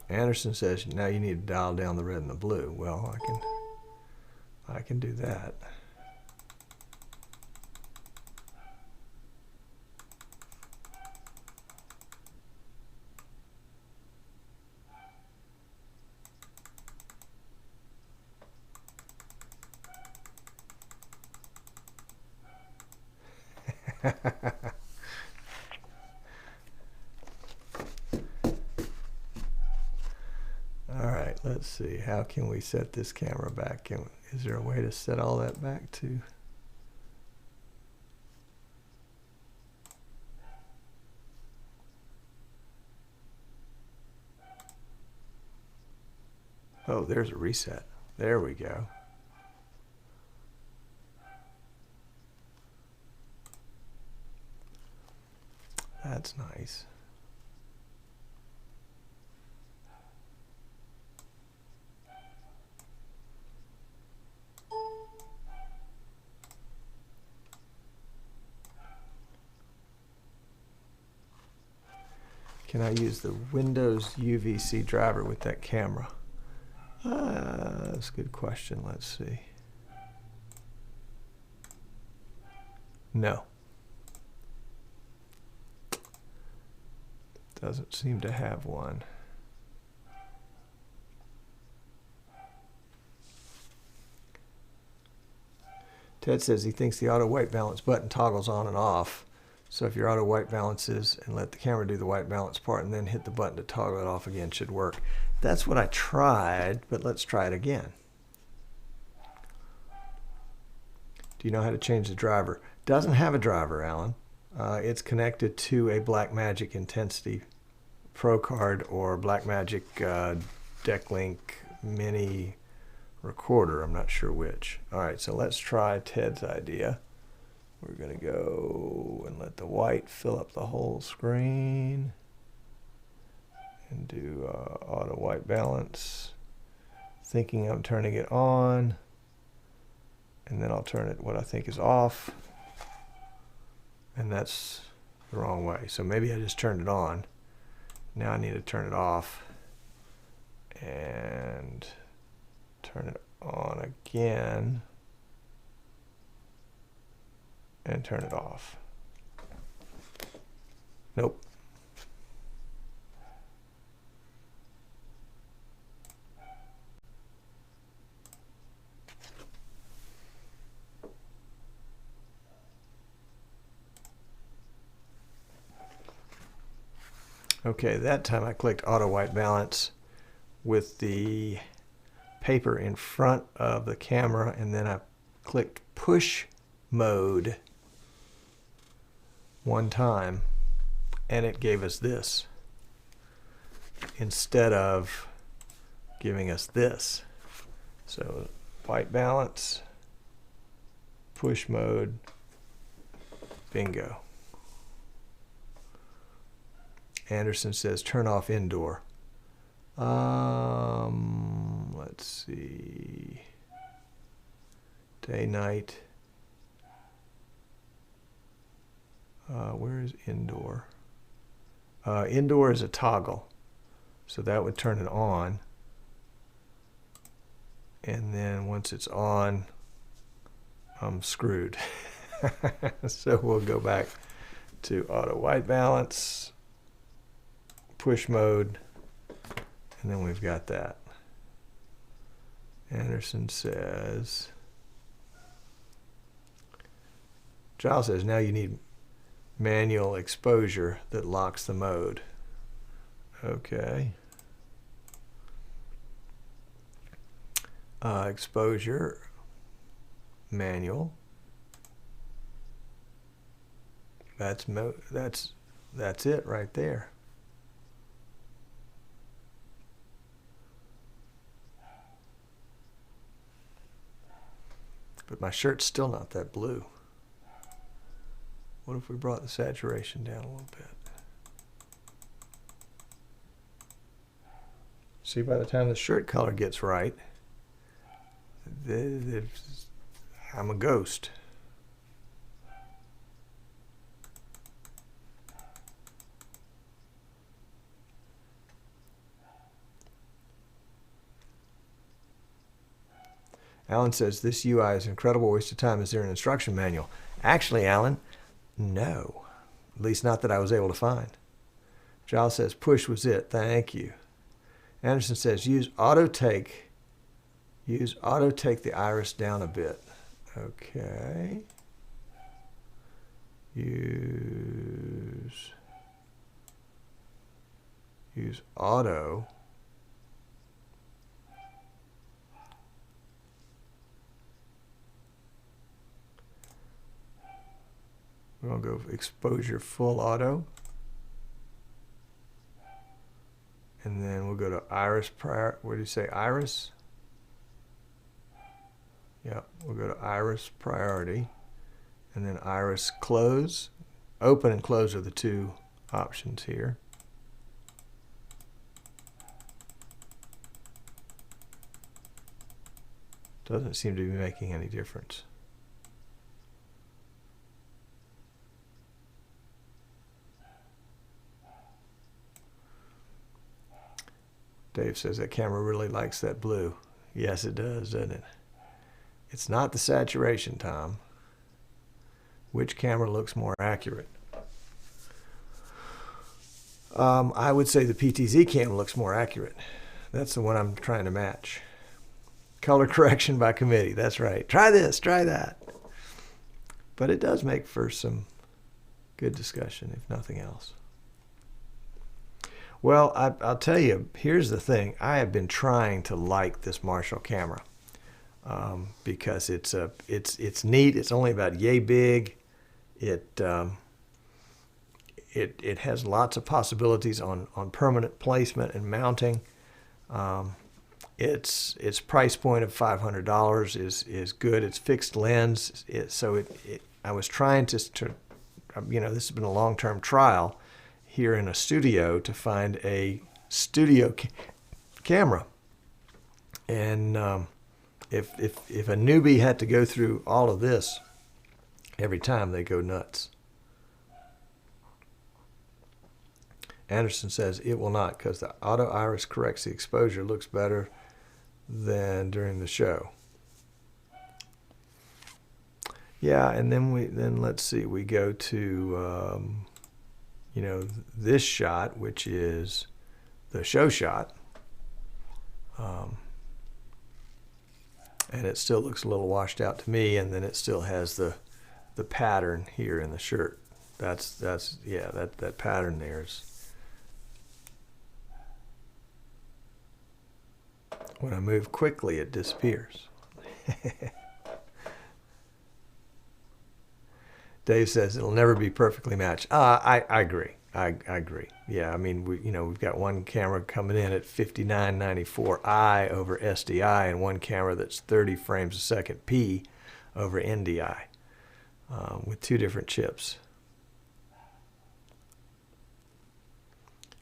Anderson says now you need to dial down the red and the blue. Well, I can do that. All right, let's see. How can we set this camera back? Is there a way to set all that back to? Oh, there's a reset. There we go. That's nice. Can I use the Windows UVC driver with that camera? That's a good question. Let's see. No. Doesn't seem to have one. Ted says he thinks the auto white balance button toggles on and off. So if your auto white balances and let the camera do the white balance part and then hit the button to toggle it off again, should work. That's what I tried, but let's try it again. Do you know how to change the driver? Doesn't have a driver, Alan. It's connected to a Blackmagic Intensity Pro card or Blackmagic DeckLink Mini recorder. I'm not sure which. All right, so let's try Ted's idea. We're going to go and let the white fill up the whole screen. and do auto white balance, thinking I'm turning it on, and then I'll turn it what I think is off, and that's the wrong way. So maybe I just turned it on. Now I need to turn it off and turn it on again and turn it off. Nope. Okay, that time I clicked auto white balance with the paper in front of the camera, and then I clicked push mode one time, and it gave us this instead of giving us this. So white balance, push mode, bingo. Anderson says turn off indoor. Let's see. Day, night. Where is indoor? Indoor is a toggle. So that would turn it on. And then once it's on, I'm screwed. So we'll go back to auto white balance, push mode, and then we've got that. Anderson says, Giles says, now you need manual exposure that locks the mode. Okay. Exposure, manual. That's it right there. But my shirt's still not that blue. What if we brought the saturation down a little bit? See, by the time the shirt color gets right, I'm a ghost. Alan says, this UI is an incredible waste of time. Is there an instruction manual? Actually, Alan, no. At least not that I was able to find. Giles says, push was it. Thank you. Anderson says, use auto take the iris down a bit. Okay. Use auto. We're going to go exposure full auto. And then we'll go to iris prior. What do you say? Iris? Yeah, we'll go to iris priority. And then iris close. Open and close are the two options here. Doesn't seem to be making any difference. Dave says that camera really likes that blue. Yes, it does, doesn't it? It's not the saturation, Tom. Which camera looks more accurate? I would say the PTZ cam looks more accurate. That's the one I'm trying to match. Color correction by committee. That's right. Try this, try that. But it does make for some good discussion, if nothing else. Well, I'll tell you, here's the thing. I have been trying to like this Marshall camera because it's neat. It's only about yay big. It has lots of possibilities on permanent placement and mounting. Its price point of $500 is good. It's fixed lens. I was trying to this has been a long-term trial here in a studio to find a studio camera. And if a newbie had to go through all of this every time, they go nuts. Anderson says it will not, because the auto iris corrects the exposure, looks better than during the show. Yeah, and then let's see, we go to you know, this shot, which is the show shot, and it still looks a little washed out to me, and then it still has the pattern here in the shirt. That's yeah, that pattern there is. When I move quickly, it disappears. Dave says it'll never be perfectly matched. I agree. I agree. Yeah, I mean, we've got one camera coming in at 5994i over SDI, and one camera that's 30 frames a second P over NDI, with two different chips.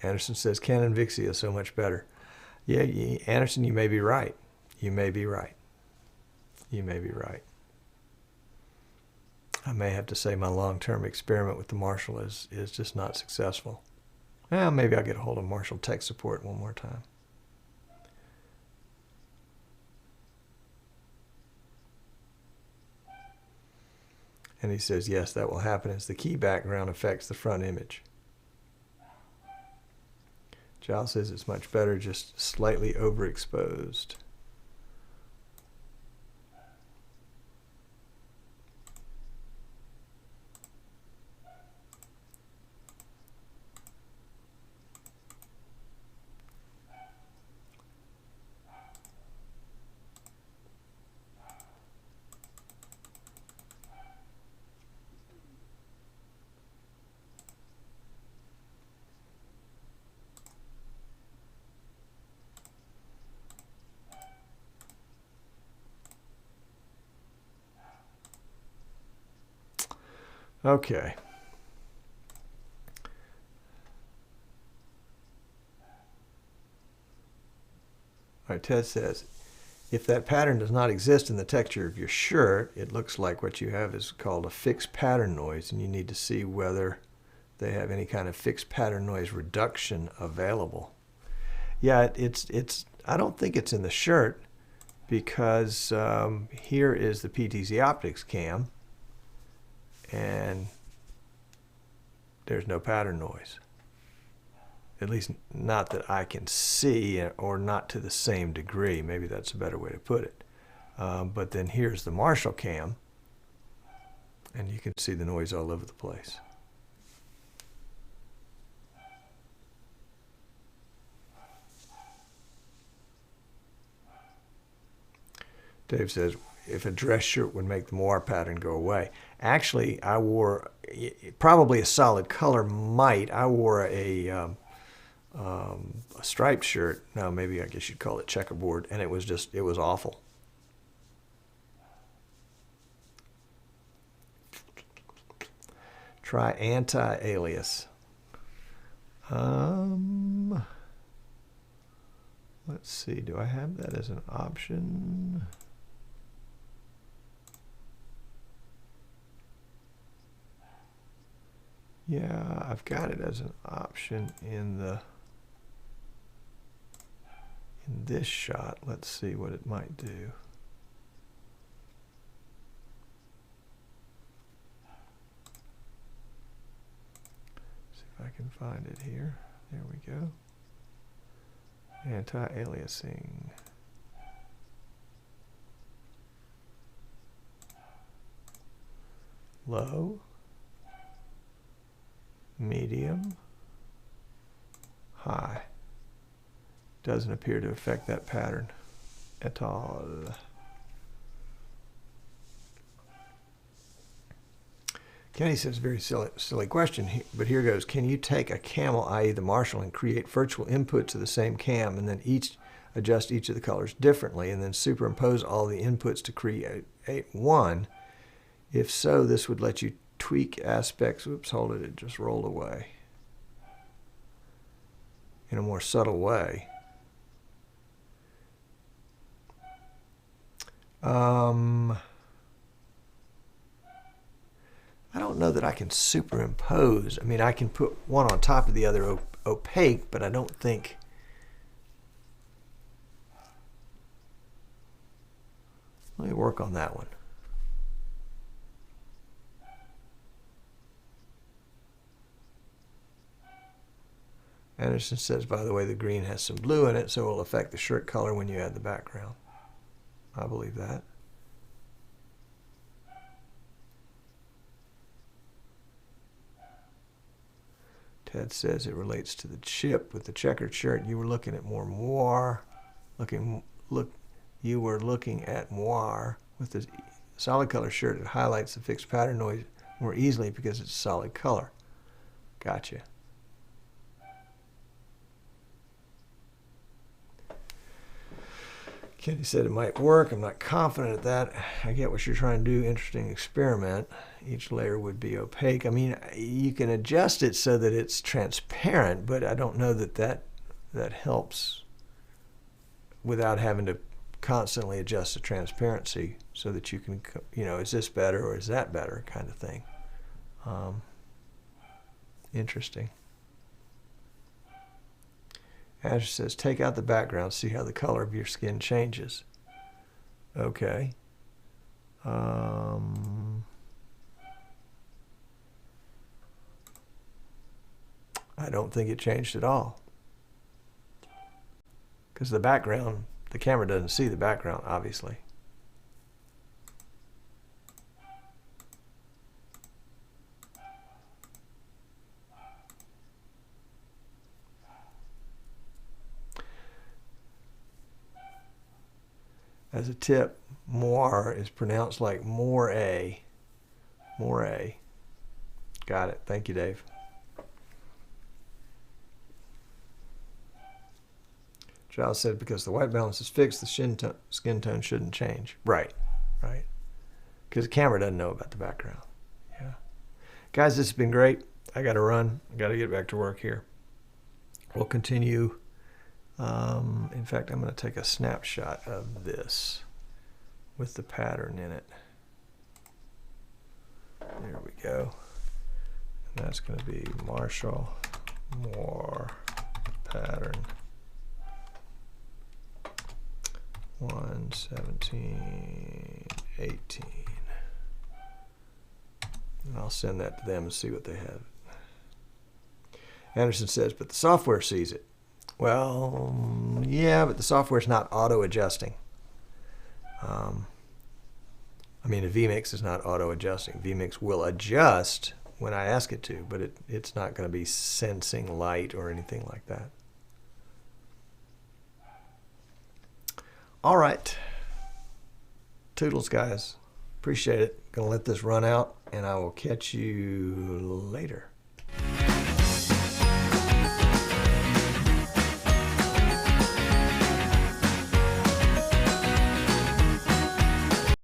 Anderson says Canon Vixia is so much better. Yeah, Anderson, you may be right. You may be right. You may be right. I may have to say my long-term experiment with the Marshall is just not successful. Well, maybe I'll get a hold of Marshall Tech Support one more time. And he says, yes, that will happen as the key background affects the front image. Giles says it's much better, just slightly overexposed. Okay. All right, Ted says, if that pattern does not exist in the texture of your shirt, it looks like what you have is called a fixed pattern noise, and you need to see whether they have any kind of fixed pattern noise reduction available. Yeah, I don't think it's in the shirt, because here is the PTZ Optics cam, and there's no pattern noise. At least not that I can see, or not to the same degree. Maybe that's a better way to put it. But then here's the Marshall cam, and you can see the noise all over the place. Dave says, if a dress shirt would make the moire pattern go away. Actually, I wore, probably a solid color might. I wore a striped shirt. No, maybe I guess you'd call it checkerboard, and it was awful. Try anti-alias. Let's see, do I have that as an option? Yeah, I've got it as an option in this shot. Let's see what it might do. See if I can find it here. There we go. Anti-aliasing. Low. Medium, high. Doesn't appear to affect that pattern at all. Kenny says, very silly question, but here goes. Can you take a camel, i.e. the Marshall, and create virtual inputs to the same cam, and then adjust each of the colors differently, and then superimpose all the inputs to create one? If so, this would let you tweak aspects. Oops, hold it, it just rolled away. in a more subtle way. I don't know that I can superimpose. I mean, I can put one on top of the other opaque, but I don't think... Let me work on that one. Anderson says, by the way, the green has some blue in it, so it will affect the shirt color when you add the background. I believe that. Ted says it relates to the chip with the checkered shirt. You were looking at more moire. You were looking at moire with the solid color shirt. It highlights the fixed pattern noise more easily because it's a solid color. Gotcha. Kenny said it might work. I'm not confident at that. I get what you're trying to do. Interesting experiment. Each layer would be opaque. I mean, you can adjust it so that it's transparent, but I don't know that that helps without having to constantly adjust the transparency so that you can, you know, is this better or is that better kind of thing. Interesting. Asher says, take out the background, see how the color of your skin changes. Okay. I don't think it changed at all. Because the background, the camera doesn't see the background, obviously. As a tip, moire is pronounced like more-a. More-a. Got it. Thank you, Dave. Giles said because the white balance is fixed, the skin tone shouldn't change. Right. Right. Because the camera doesn't know about the background. Yeah. Guys, this has been great. I got to run. I got to get back to work here. We'll continue. In fact, I'm going to take a snapshot of this with the pattern in it. There we go. And that's going to be Marshall Moore pattern 1:17:18. And I'll send that to them and see what they have. Anderson says, but the software sees it. Well, yeah, but the software is not auto-adjusting. I mean, a vMix is not auto-adjusting. vMix will adjust when I ask it to, but it's not going to be sensing light or anything like that. All right. Toodles, guys. Appreciate it. Going to let this run out, and I will catch you later.